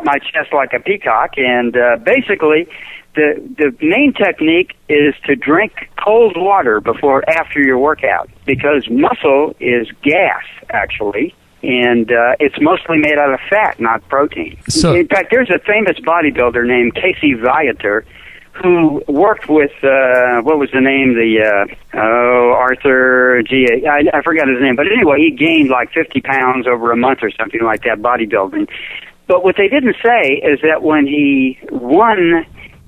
my chest like a peacock, and basically The main technique is to drink cold water after your workout, because muscle is gas, actually, and it's mostly made out of fat, not protein. So, in fact, there's a famous bodybuilder named Casey Viator who worked with, what was the name? Arthur G. I forgot his name. But anyway, he gained like 50 pounds over a month or something like that, bodybuilding. But what they didn't say is that when he won,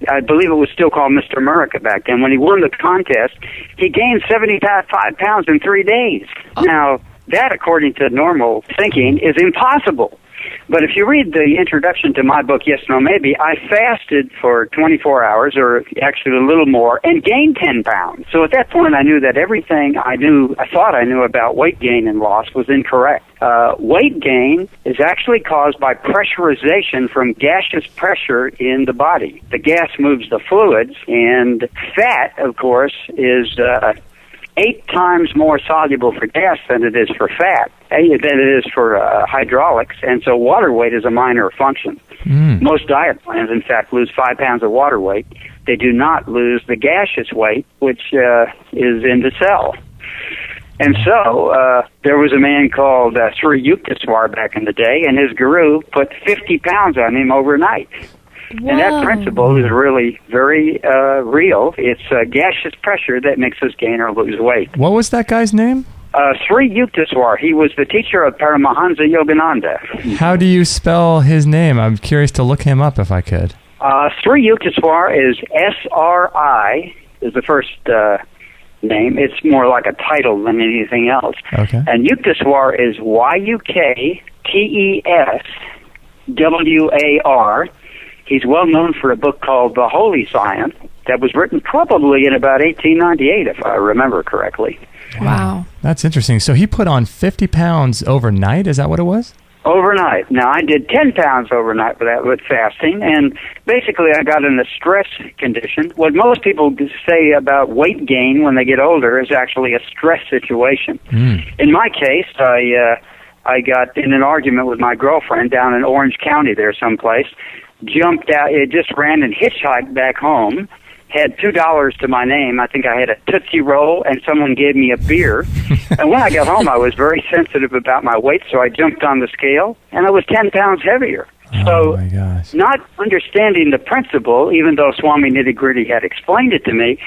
I believe it was still called Mr. America back then, when he won the contest, he gained 75 pounds in 3 days. Oh. Now, that, according to normal thinking, is impossible. But if you read the introduction to my book, Yes, No, Maybe, I fasted for 24 hours, or actually a little more, and gained 10 pounds. So at that point, I knew that everything I thought I knew about weight gain and loss was incorrect. Weight gain is actually caused by pressurization from gaseous pressure in the body. The gas moves the fluids, and fat, of course, is 8 times more soluble for gas than it is for fat, than it is for hydraulics, and so water weight is a minor function. Most diet plans, in fact, lose 5 pounds of water weight. They do not lose the gaseous weight, which is in the cell. And so there was a man called Sri Yukteswar back in the day, and his guru put 50 pounds on him overnight. Whoa. And that principle is really very real. It's gaseous pressure that makes us gain or lose weight. What was that guy's name? Sri Yukteswar. He was the teacher of Paramahansa Yogananda. How do you spell his name? I'm curious to look him up if I could. Sri Yukteswar is S-R-I, is the first name. It's more like a title than anything else. Okay. And Yukteswar is Y-U-K-T-E-S-W-A-R. He's well known for a book called The Holy Science that was written probably in about 1898, if I remember correctly. Wow. That's interesting. So he put on 50 pounds overnight? Is that what it was? Overnight. Now, I did 10 pounds overnight with fasting, and basically I got in a stress condition. What most people say about weight gain when they get older is actually a stress situation. In my case, I got in an argument with my girlfriend down in Orange County there someplace, jumped out, it just ran and hitchhiked back home, had $2 to my name. I think I had a Tootsie Roll, and someone gave me a beer. And when I got home, I was very sensitive about my weight, so I jumped on the scale, and I was 10 pounds heavier. Oh, my gosh. Not understanding the principle, even though Swami Nitty Gritty had explained it to me,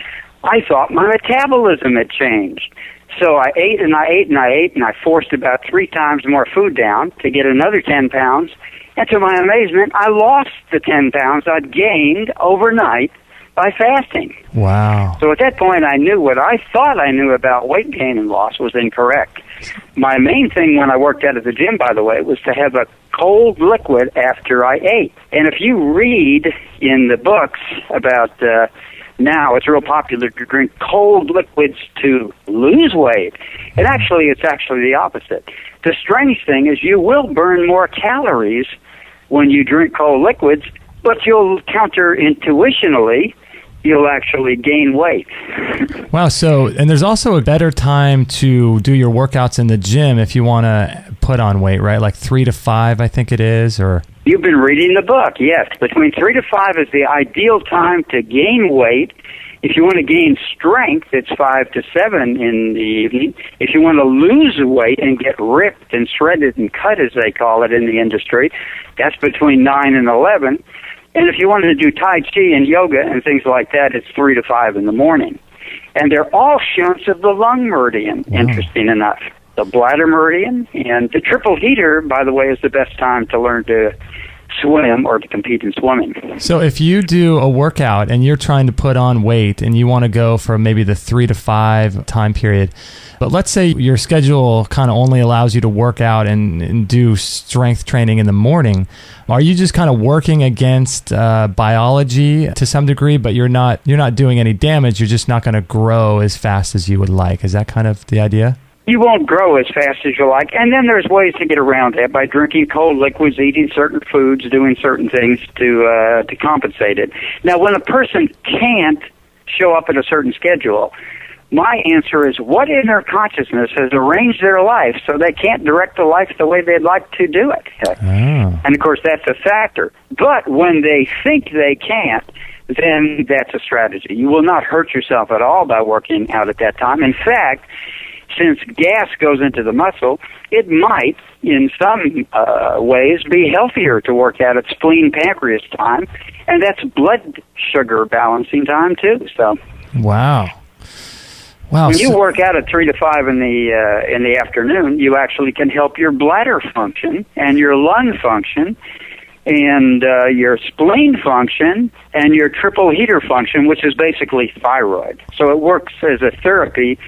I thought my metabolism had changed. So I ate and I ate and I ate, and I forced about 3 times more food down to get another 10 pounds. And to my amazement, I lost the 10 pounds I'd gained overnight by fasting. Wow. So at that point, I knew what I thought I knew about weight gain and loss was incorrect. My main thing when I worked out at the gym, by the way, was to have a cold liquid after I ate. And if you read in the books about now it's real popular to drink cold liquids to lose weight. It's actually the opposite. The strange thing is you will burn more calories when you drink cold liquids, but you'll counterintuitionally, you'll actually gain weight. Wow. So, and there's also a better time to do your workouts in the gym if you want to put on weight, right? Like 3 to 5, I think it is, or... You've been reading the book, yes. Between 3 to 5 is the ideal time to gain weight. If you want to gain strength, it's 5 to 7 in the evening. If you want to lose weight and get ripped and shredded and cut, as they call it in the industry, that's between 9 and 11. And if you want to do Tai Chi and yoga and things like that, it's 3 to 5 in the morning. And they're all shunts of the lung meridian, interesting enough. The bladder meridian, and the triple heater, by the way, is the best time to learn to swim or to compete in swimming. So if you do a workout and you're trying to put on weight and you want to go for maybe the 3 to 5 time period, but let's say your schedule kind of only allows you to work out and do strength training in the morning, are you just kind of working against biology to some degree, but you're not doing any damage, you're just not going to grow as fast as you would like? Is that kind of the idea? You won't grow as fast as you like. And then there's ways to get around that by drinking cold liquids, eating certain foods, doing certain things to compensate it. Now, when a person can't show up in a certain schedule, my answer is what inner consciousness has arranged their life so they can't direct the life the way they'd like to do it? And, of course, that's a factor. But when they think they can't, then that's a strategy. You will not hurt yourself at all by working out at that time. In fact, since gas goes into the muscle, it might, in some ways, be healthier to work out at spleen-pancreas time, and that's blood sugar balancing time, too. So, wow. When you work out at 3 to 5 in the afternoon, you actually can help your bladder function and your lung function and your spleen function and your triple heater function, which is basically thyroid. So it works as a therapy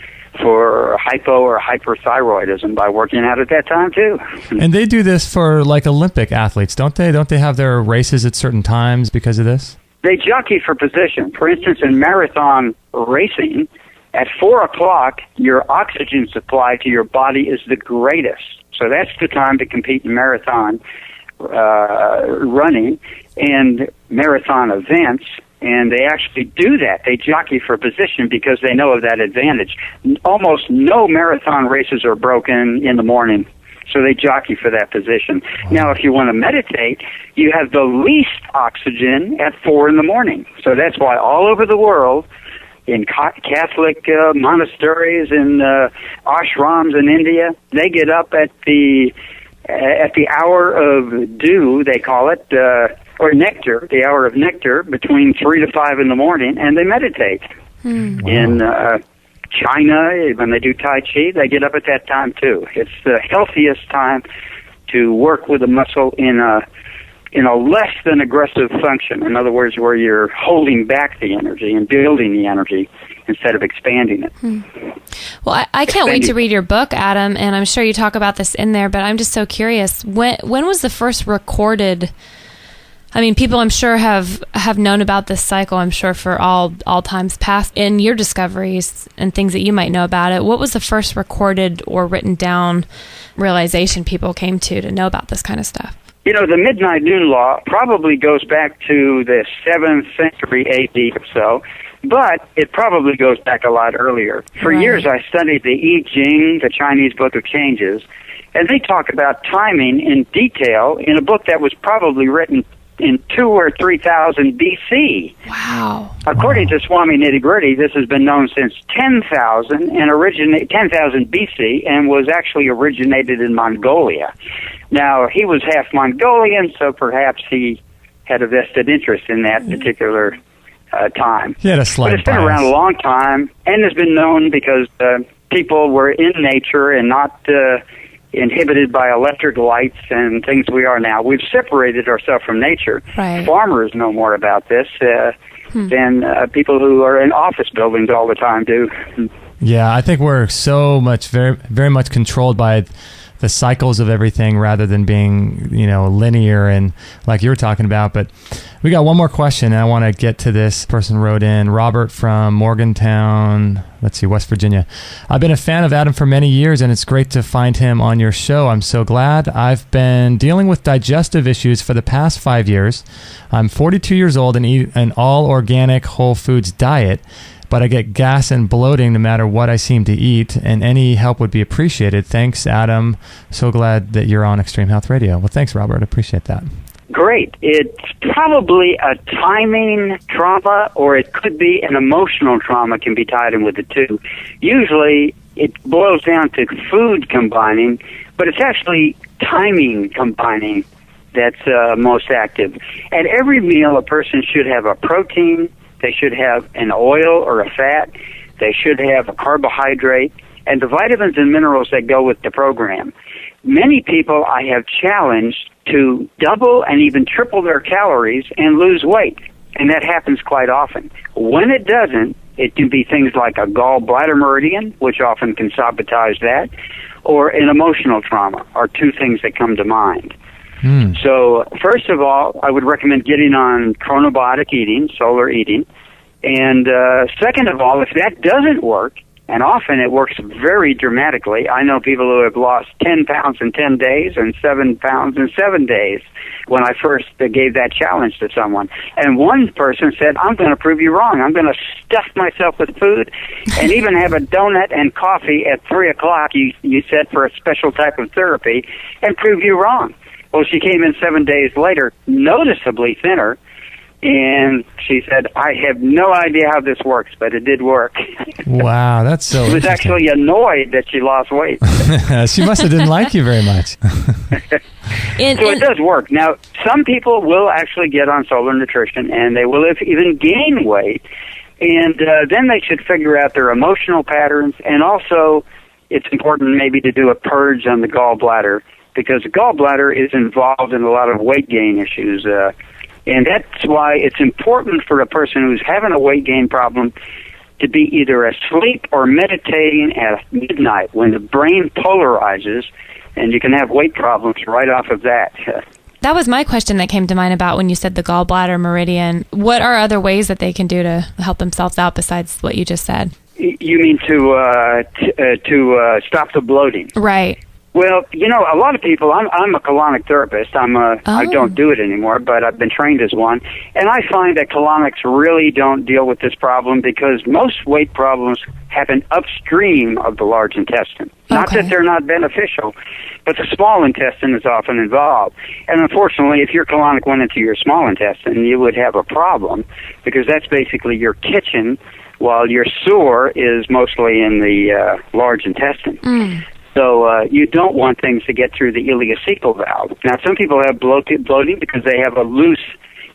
for hypo or hyperthyroidism by working out at that time too. And they do this for like Olympic athletes, don't they? Don't they have their races at certain times because of this? They jockey for position. For instance, in marathon racing, at 4 o'clock, your oxygen supply to your body is the greatest. So that's the time to compete in marathon running and marathon events. And they actually do that. They jockey for position because they know of that advantage. Almost no marathon races are broken in the morning, so they jockey for that position. Now, if you want to meditate, you have the least oxygen at 4 in the morning. So that's why all over the world, in Catholic monasteries and ashrams in India, they get up at the hour of dew, they call it, or nectar, the hour of nectar, between 3 to 5 in the morning, and they meditate. Wow. In China, when they do Tai Chi, they get up at that time too. It's the healthiest time to work with the muscle in a less than aggressive function. In other words, where you're holding back the energy and building the energy instead of expanding it. Well, I can't wait to read your book, Adam, and I'm sure you talk about this in there, but I'm just so curious. When was the first recorded... I mean, people I'm sure have known about this cycle, I'm sure, for all times past. In your discoveries and things that you might know about it, what was the first recorded or written down realization people came to know about this kind of stuff? You know, the midnight noon law probably goes back to the 7th century AD or so, but it probably goes back a lot earlier. For years, I studied the I Ching, the Chinese Book of Changes, and they talk about timing in detail in a book that was probably written in 2,000 or 3,000 BC. Wow. According to Swami Nitty-Gritty, this has been known since 10,000 BC and was actually originated in Mongolia. Now, he was half Mongolian, so perhaps he had a vested interest in that particular time. He had a slight But it's been around a long time and has been known because people were in nature and not inhibited by electric lights and things we are now. We've separated ourselves from nature. Right. Farmers know more about this than people who are in office buildings all the time do. Yeah, I think we're so much, very, very much controlled by the cycles of everything rather than being, linear and like you were talking about. But we got one more question, and I want to get to this. Person wrote in, Robert from Morgantown, West Virginia. I've been a fan of Adam for many years, and it's great to find him on your show. I'm so glad. I've been dealing with digestive issues for the past 5 years. I'm 42 years old and eat an all-organic whole foods diet, but I get gas and bloating no matter what I seem to eat, and any help would be appreciated. Thanks, Adam. So glad that you're on Extreme Health Radio. Well, thanks, Robert. I appreciate that. Great. It's probably a timing trauma, or it could be an emotional trauma, can be tied in with the two. Usually, it boils down to food combining, but it's actually timing combining that's most active. At every meal, a person should have a protein, they should have an oil or a fat, they should have a carbohydrate, and the vitamins and minerals that go with the program. Many people I have challenged to double and even triple their calories and lose weight, and that happens quite often. When it doesn't, it can be things like a gallbladder meridian, which often can sabotage that, or an emotional trauma are two things that come to mind. So, first of all, I would recommend getting on chronobiotic eating, solar eating. And second of all, if that doesn't work, and often it works very dramatically, I know people who have lost 10 pounds in 10 days and 7 pounds in 7 days when I first gave that challenge to someone. And one person said, I'm going to prove you wrong. I'm going to stuff myself with food and even have a donut and coffee at 3 o'clock, you said, for a special type of therapy, and prove you wrong. Well, she came in 7 days later, noticeably thinner, and She said, I have no idea how this works, but it did work. Wow, that's so She was actually annoyed that she lost weight. She must have didn't like you very much. So it does work. Now, some people will actually get on solar nutrition, and they will even gain weight, and then they should figure out their emotional patterns, and also it's important maybe to do a purge on the gallbladder, because the gallbladder is involved in a lot of weight gain issues, and that's why it's important for a person who's having a weight gain problem to be either asleep or meditating at midnight when the brain polarizes, and you can have weight problems right off of that. That was my question that came to mind about when you said the gallbladder meridian. What are other ways that they can do to help themselves out besides what you just said? You mean to stop the bloating? Right. Well, you know, a lot of people, I'm a colonic therapist. I don't do it anymore, but I've been trained as one. And I find that colonics really don't deal with this problem because most weight problems happen upstream of the large intestine. Not that they're not beneficial, but the small intestine is often involved. And unfortunately, if your colonic went into your small intestine, you would have a problem because that's basically your kitchen, while your sewer is mostly in the large intestine. So you don't want things to get through the ileocecal valve. Now, some people have bloating because they have a loose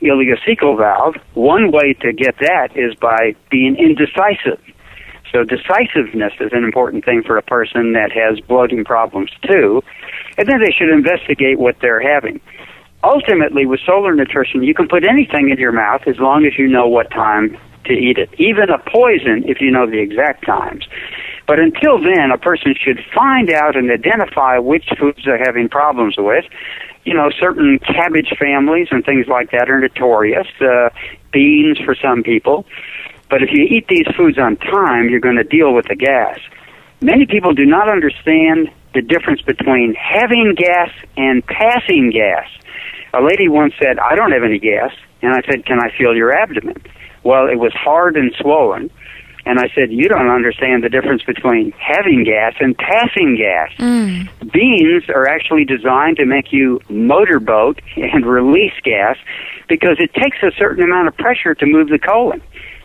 ileocecal valve. One way to get that is by being indecisive. So decisiveness is an important thing for a person that has bloating problems too. And then they should investigate what they're having. Ultimately, with solar nutrition, you can put anything in your mouth as long as you know what time to eat it. Even a poison if you know the exact times. But until then, a person should find out and identify which foods they're having problems with. You know, certain cabbage families and things like that are notorious. Beans for some people. But if you eat these foods on time, you're going to deal with the gas. Many people do not understand the difference between having gas and passing gas. A lady once said, I don't have any gas. And I said, can I feel your abdomen? Well, it was hard and swollen. And I said, you don't understand the difference between having gas and passing gas. Beans are actually designed to make you motorboat and release gas because it takes a certain amount of pressure to move the colon.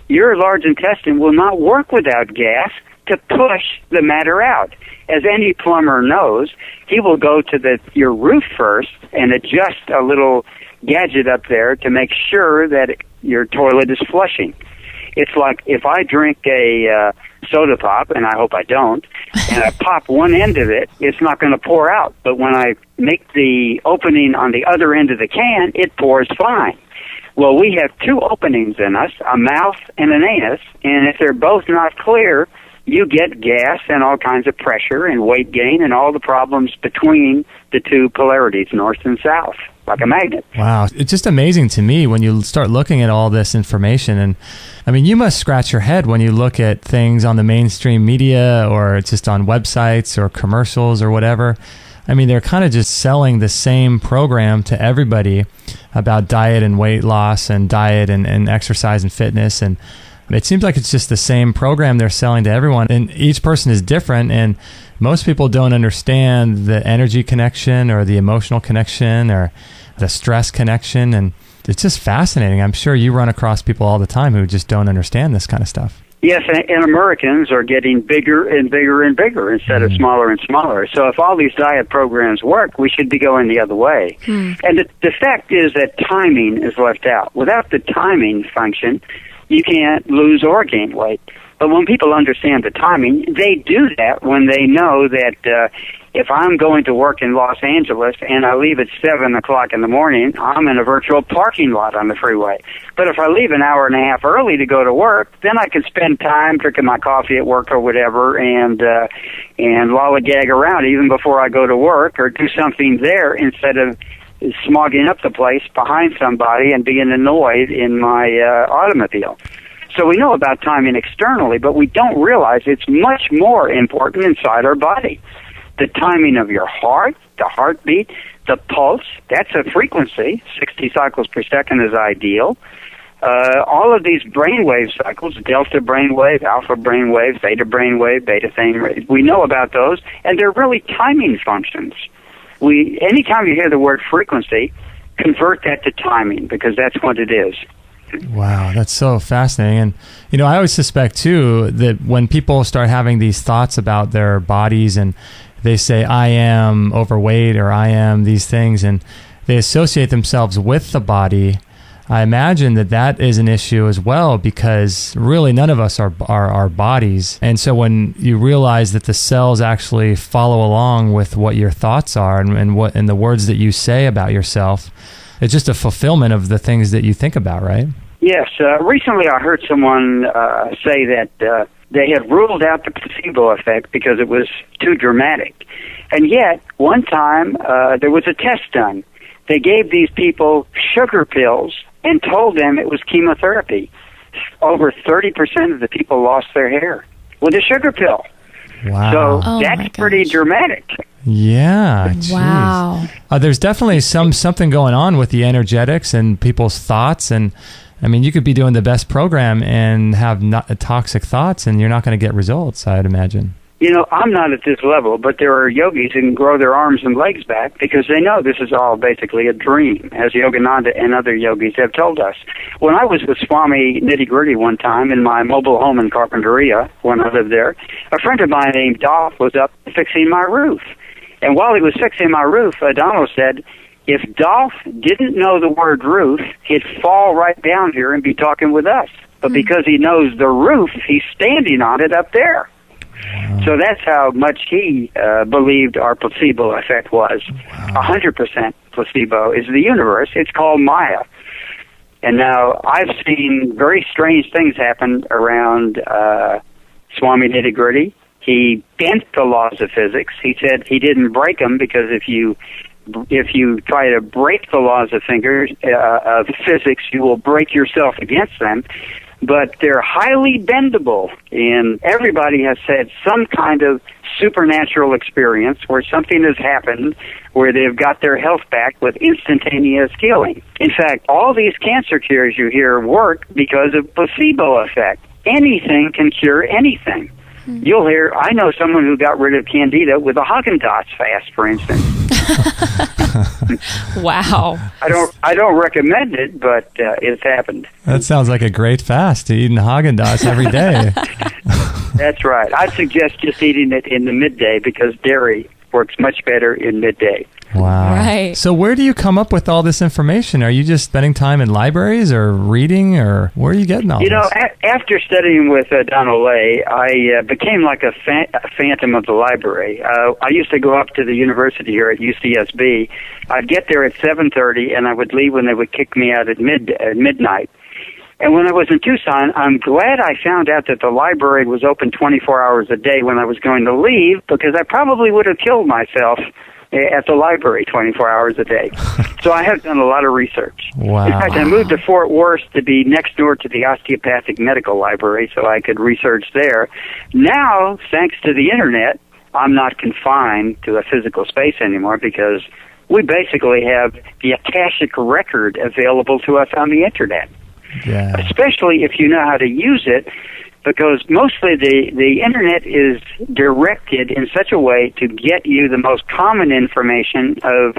Your large intestine will not work without gas to push the matter out. As any plumber knows, he will go to your roof first and adjust a little gadget up there to make sure that your toilet is flushing. It's like if I drink a soda pop, and I hope I don't, and I pop one end of it, it's not going to pour out. But when I make the opening on the other end of the can, it pours fine. Well, we have two openings in us, a mouth and an anus, and if they're both not clear, you get gas and all kinds of pressure and weight gain and all the problems between the two polarities, north and south, like a magnet. Wow. It's just amazing to me when you start looking at all this information. And I mean, you must scratch your head when you look at things on the mainstream media or just on websites or commercials or whatever. I mean, they're kind of just selling the same program to everybody about diet and weight loss and diet and exercise and fitness. And it seems like it's just the same program they're selling to everyone. And each person is different. And most people don't understand the energy connection or the emotional connection or the stress connection. And it's just fascinating. I'm sure you run across people all the time who just don't understand this kind of stuff. Yes, and Americans are getting bigger and bigger and bigger instead of smaller and smaller. So if all these diet programs work, we should be going the other way. And the fact is that timing is left out. Without the timing function, you can't lose or gain weight. But when people understand the timing, they do that when they know that if I'm going to work in Los Angeles and I leave at 7 o'clock in the morning, I'm in a virtual parking lot on the freeway. But if I leave an hour and a half early to go to work, then I can spend time drinking my coffee at work or whatever and lollygag around even before I go to work or do something there instead of smogging up the place behind somebody and being annoyed in my automobile. So we know about timing externally, but we don't realize it's much more important inside our body. The timing of your heart, the heartbeat, the pulse, that's a frequency. 60 cycles per second is ideal. All of these brainwave cycles, delta brainwave, alpha brainwave, theta brainwave, beta brainwave, we know about those, and they're really timing functions. Anytime you hear the word frequency, convert that to timing because that's what it is. Wow, that's so fascinating. And, you know, I always suspect, too, that when people start having these thoughts about their bodies and they say, I am overweight or I am these things, and they associate themselves with the body, I imagine that that is an issue as well, because really none of us are our bodies. And so when you realize that the cells actually follow along with what your thoughts are and the words that you say about yourself, it's just a fulfillment of the things that you think about, right? Yes. Recently I heard someone say that they had ruled out the placebo effect because it was too dramatic. And yet, one time, there was a test done. They gave these people sugar pills and told them it was chemotherapy. Over 30% of the people lost their hair with a sugar pill. Wow. So that's pretty dramatic. Yeah. Geez. Wow. There's definitely something going on with the energetics and people's thoughts. And I mean, you could be doing the best program and have toxic thoughts, and you're not going to get results, I'd imagine. You know, I'm not at this level, but there are yogis who can grow their arms and legs back because they know this is all basically a dream, as Yogananda and other yogis have told us. When I was with Swami Nitty Gritty one time in my mobile home in Carpinteria, when I lived there, a friend of mine named Dolph was up fixing my roof. And while he was fixing my roof, Adano said, if Dolph didn't know the word roof, he'd fall right down here and be talking with us. But because he knows the roof, he's standing on it up there. So that's how much he believed our placebo effect was. 100% placebo is the universe. It's called Maya. And now I've seen very strange things happen around Swami Nitty Gritty. He bent the laws of physics. He said he didn't break them because if you try to break the laws of physics, you will break yourself against them. But they're highly bendable, and everybody has said some kind of supernatural experience where something has happened where they've got their health back with instantaneous healing. In fact, all these cancer cures you hear work because of placebo effect. Anything can cure anything. You'll hear, I know someone who got rid of candida with a Haagen-Dazs fast, for instance. Wow. I don't recommend it, but it's happened. That sounds like a great fast, eating Haagen-Dazs every day. That's right. I'd suggest just eating it in the midday because dairy works much better in midday. Wow. Right. So where do you come up with all this information? Are you just spending time in libraries or reading, or where are you getting all this? You know, after studying with Adano Ley, I became like a phantom of the library. I used to go up to the university here at UCSB. I'd get there at 7:30, and I would leave when they would kick me out at midnight. And when I was in Tucson, I'm glad I found out that the library was open 24 hours a day when I was going to leave, because I probably would have killed myself at the library 24 hours a day. So I have done a lot of research. Wow. In fact, I moved to Fort Worth to be next door to the Osteopathic Medical Library so I could research there. Now, thanks to the Internet, I'm not confined to a physical space anymore because we basically have the Akashic record available to us on the Internet. Yeah. Especially if you know how to use it, because mostly the Internet is directed in such a way to get you the most common information of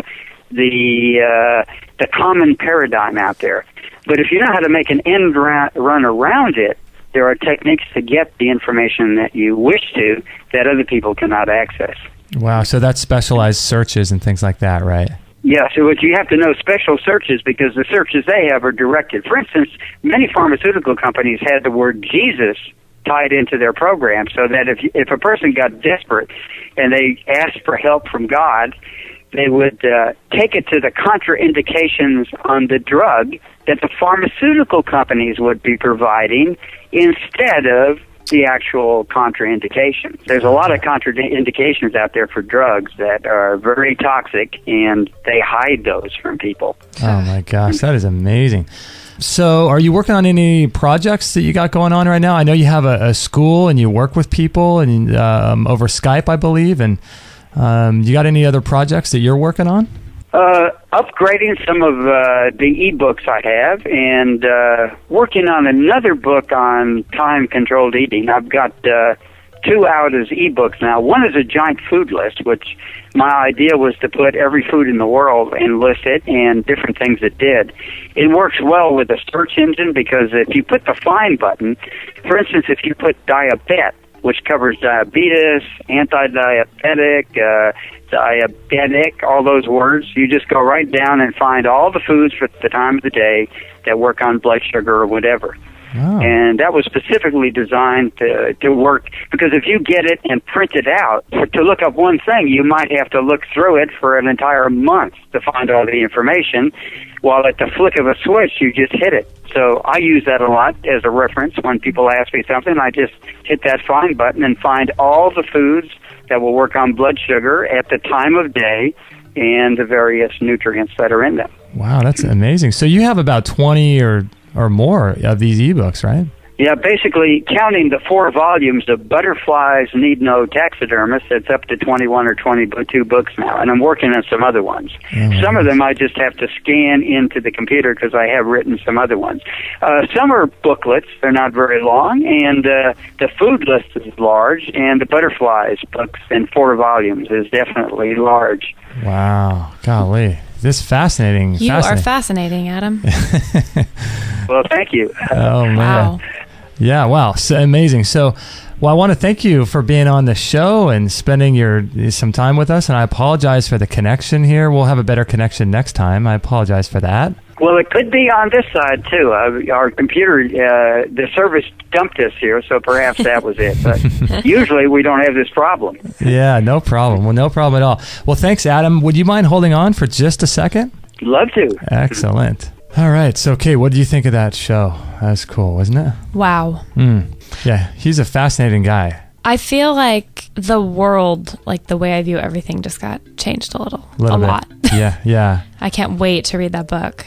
the common paradigm out there. But if you know how to make an end run around it, there are techniques to get the information that you wish to that other people cannot access. Wow, so that's specialized searches and things like that, right? Yeah, so what you have to know special searches because the searches they have are directed. For instance, many pharmaceutical companies had the word Jesus tied into their program so that if a person got desperate and they asked for help from God, they would take it to the contraindications on the drug that the pharmaceutical companies would be providing instead of the actual contraindications. There's a lot of contraindications out there for drugs that are very toxic, and they hide those from people. Oh my gosh, that is amazing. So are you working on any projects that you got going on right now? I know you have a school and you work with people and over Skype, I believe. And you got any other projects that you're working on? Upgrading some of the ebooks I have and working on another book on time-controlled eating. I've got 2 out as ebooks now. One is a giant food list, which my idea was to put every food in the world and list it and different things it did. It works well with a search engine because if you put the find button, for instance, if you put diabet, which covers diabetes, anti-diabetic, diabetic, all those words, you just go right down and find all the foods for the time of the day that work on blood sugar or whatever. Oh. And that was specifically designed to work, because if you get it and print it out, to look up one thing, you might have to look through it for an entire month to find all the information, while at the flick of a switch, you just hit it. So I use that a lot as a reference. When people ask me something, I just hit that find button and find all the foods that will work on blood sugar at the time of day and the various nutrients that are in them. Wow, that's amazing. So you have about 20 or more of these ebooks, right? Yeah, basically, counting the 4 volumes of Butterflies Need No Taxidermist, it's up to 21 or 22 books now, and I'm working on some other ones. Some of them I just have to scan into the computer because I have written some other ones. Some are booklets, they're not very long, and the food list is large, and the Butterflies books in 4 volumes is definitely large. Wow, golly. This is fascinating. You are fascinating, Adam. Well, thank you. Oh, man. Wow. Yeah, wow. So amazing. So, well, I want to thank you for being on the show and spending some time with us. And I apologize for the connection here. We'll have a better connection next time. I apologize for that. Well, it could be on this side, too. Our computer, the service dumped us here, so perhaps that was it. But usually we don't have this problem. Yeah, no problem. Well, no problem at all. Well, thanks, Adam. Would you mind holding on for just a second? Love to. Excellent. All right. So, Kate, what did you think of that show? That was cool, wasn't it? Wow. Yeah, he's a fascinating guy. I feel like the world, like the way I view everything, just got changed a lot. Yeah. I can't wait to read that book.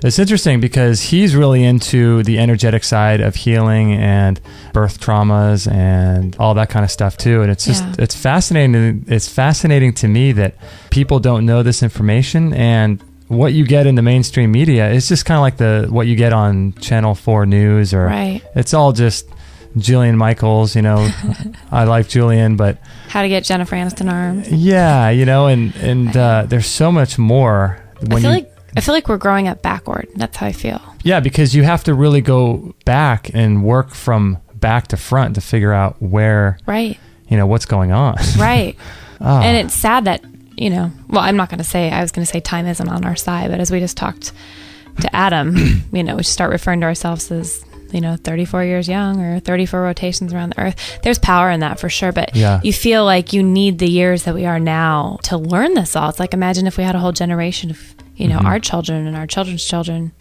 It's interesting because he's really into the energetic side of healing and birth traumas and all that kind of stuff too. And it's just, it's fascinating. It's fascinating to me that people don't know this information, and what you get in the mainstream media is just kind of like what you get on Channel 4 News, or it's all just Jillian Michaels, I like Julian, but how to get Jennifer Aniston arms. Yeah, and there's so much more. I feel like we're growing up backward. That's how I feel. Yeah, because you have to really go back and work from back to front to figure out where, what's going on. Right. And it's sad that, well, I'm not going to say, I was going to say time isn't on our side, but as we just talked to Adam, we should start referring to ourselves as, 34 years young or 34 rotations around the earth. There's power in that for sure, but you feel like you need the years that we are now to learn this all. It's like, imagine if we had a whole generation of, our children and our children's children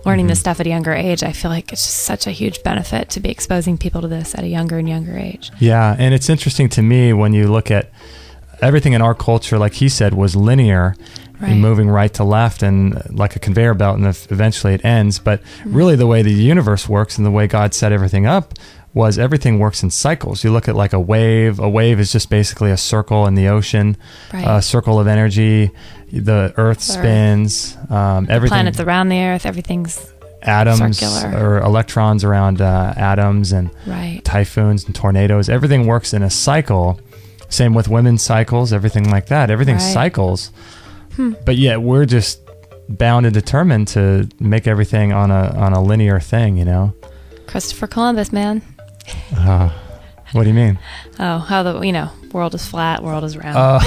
learning this stuff at a younger age. I feel like it's just such a huge benefit to be exposing people to this at a younger and younger age. Yeah, and it's interesting to me when you look at everything in our culture, like he said, was linear. And moving right to left and like a conveyor belt, and eventually it ends. But really the way the universe works and the way God set everything up was everything works in cycles. You look at like a wave. A wave is just basically a circle in the ocean, a circle of energy. The earth spins. Everything, planets around the earth, everything's atoms circular. Or electrons around atoms, and typhoons and tornadoes. Everything works in a cycle. Same with women's cycles, everything like that. Everything cycles. But yet we're just bound and determined to make everything on a linear thing, Christopher Columbus, man. What do you mean? Oh, how the world is flat, world is round. I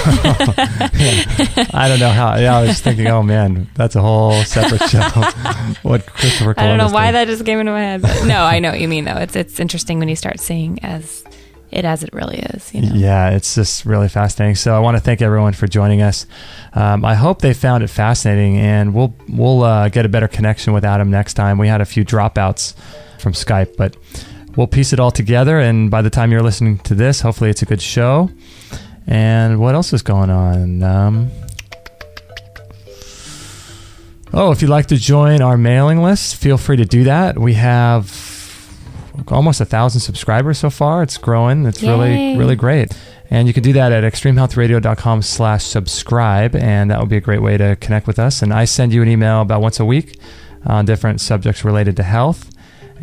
don't know how. Yeah, I was just thinking, oh man, that's a whole separate show. What Christopher Columbus I don't know why did. that just came into my head. But no, I know what you mean though. It's interesting when you start seeing as it really is. Yeah, it's just really fascinating. So I want to thank everyone for joining us. I hope they found it fascinating, and we'll get a better connection with Adam next time. We had a few dropouts from Skype, but we'll piece it all together, and by the time you're listening to this, hopefully it's a good show. And what else is going on? If you'd like to join our mailing list, feel free to do that. We have almost 1,000 subscribers so far. It's growing. It's really, really great. And you can do that at extremehealthradio.com/subscribe, and that would be a great way to connect with us. And I send you an email about once a week on different subjects related to health.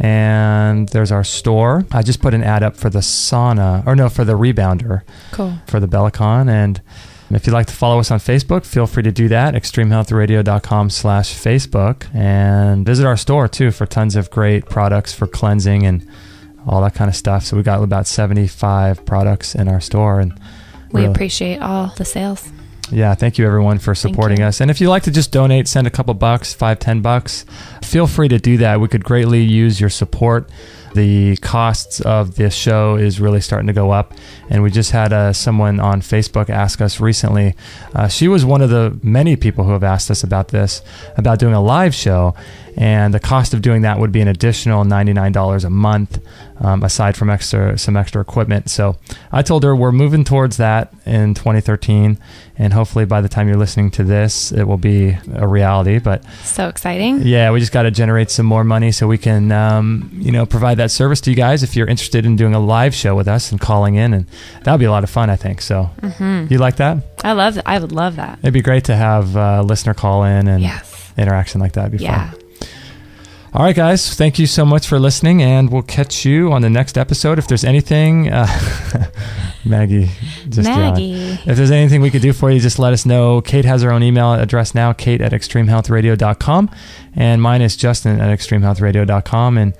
And there's our store. I just put an ad up for the sauna, for the rebounder. Cool. For the Bellicon. And if you'd like to follow us on Facebook, feel free to do that. extremehealthradio.com/Facebook. And visit our store too for tons of great products for cleansing and all that kind of stuff. So we got about 75 products in our store. And we appreciate all the sales. Yeah, thank you everyone for supporting us. And if you'd like to just donate, send a couple bucks, $5-10, feel free to do that. We could greatly use your support. The costs of this show is really starting to go up. And we just had someone on Facebook ask us recently. She was one of the many people who have asked us about this, about doing a live show. And the cost of doing that would be an additional $99 a month, aside from some extra equipment. So I told her we're moving towards that in 2013. And hopefully by the time you're listening to this, it will be a reality. But so exciting. Yeah, we just got to generate some more money so we can, provide that service to you guys if you're interested in doing a live show with us and calling in. And that would be a lot of fun, I think. So you like that? I would love that. It'd be great to have a listener call in and interaction like that. It'd be fun. All right, guys. Thank you so much for listening, and we'll catch you on the next episode. If there's anything, Maggie. If there's anything we could do for you, just let us know. Kate has her own email address now, kate@extremehealthradio.com, and mine is justin@extremehealthradio.com. And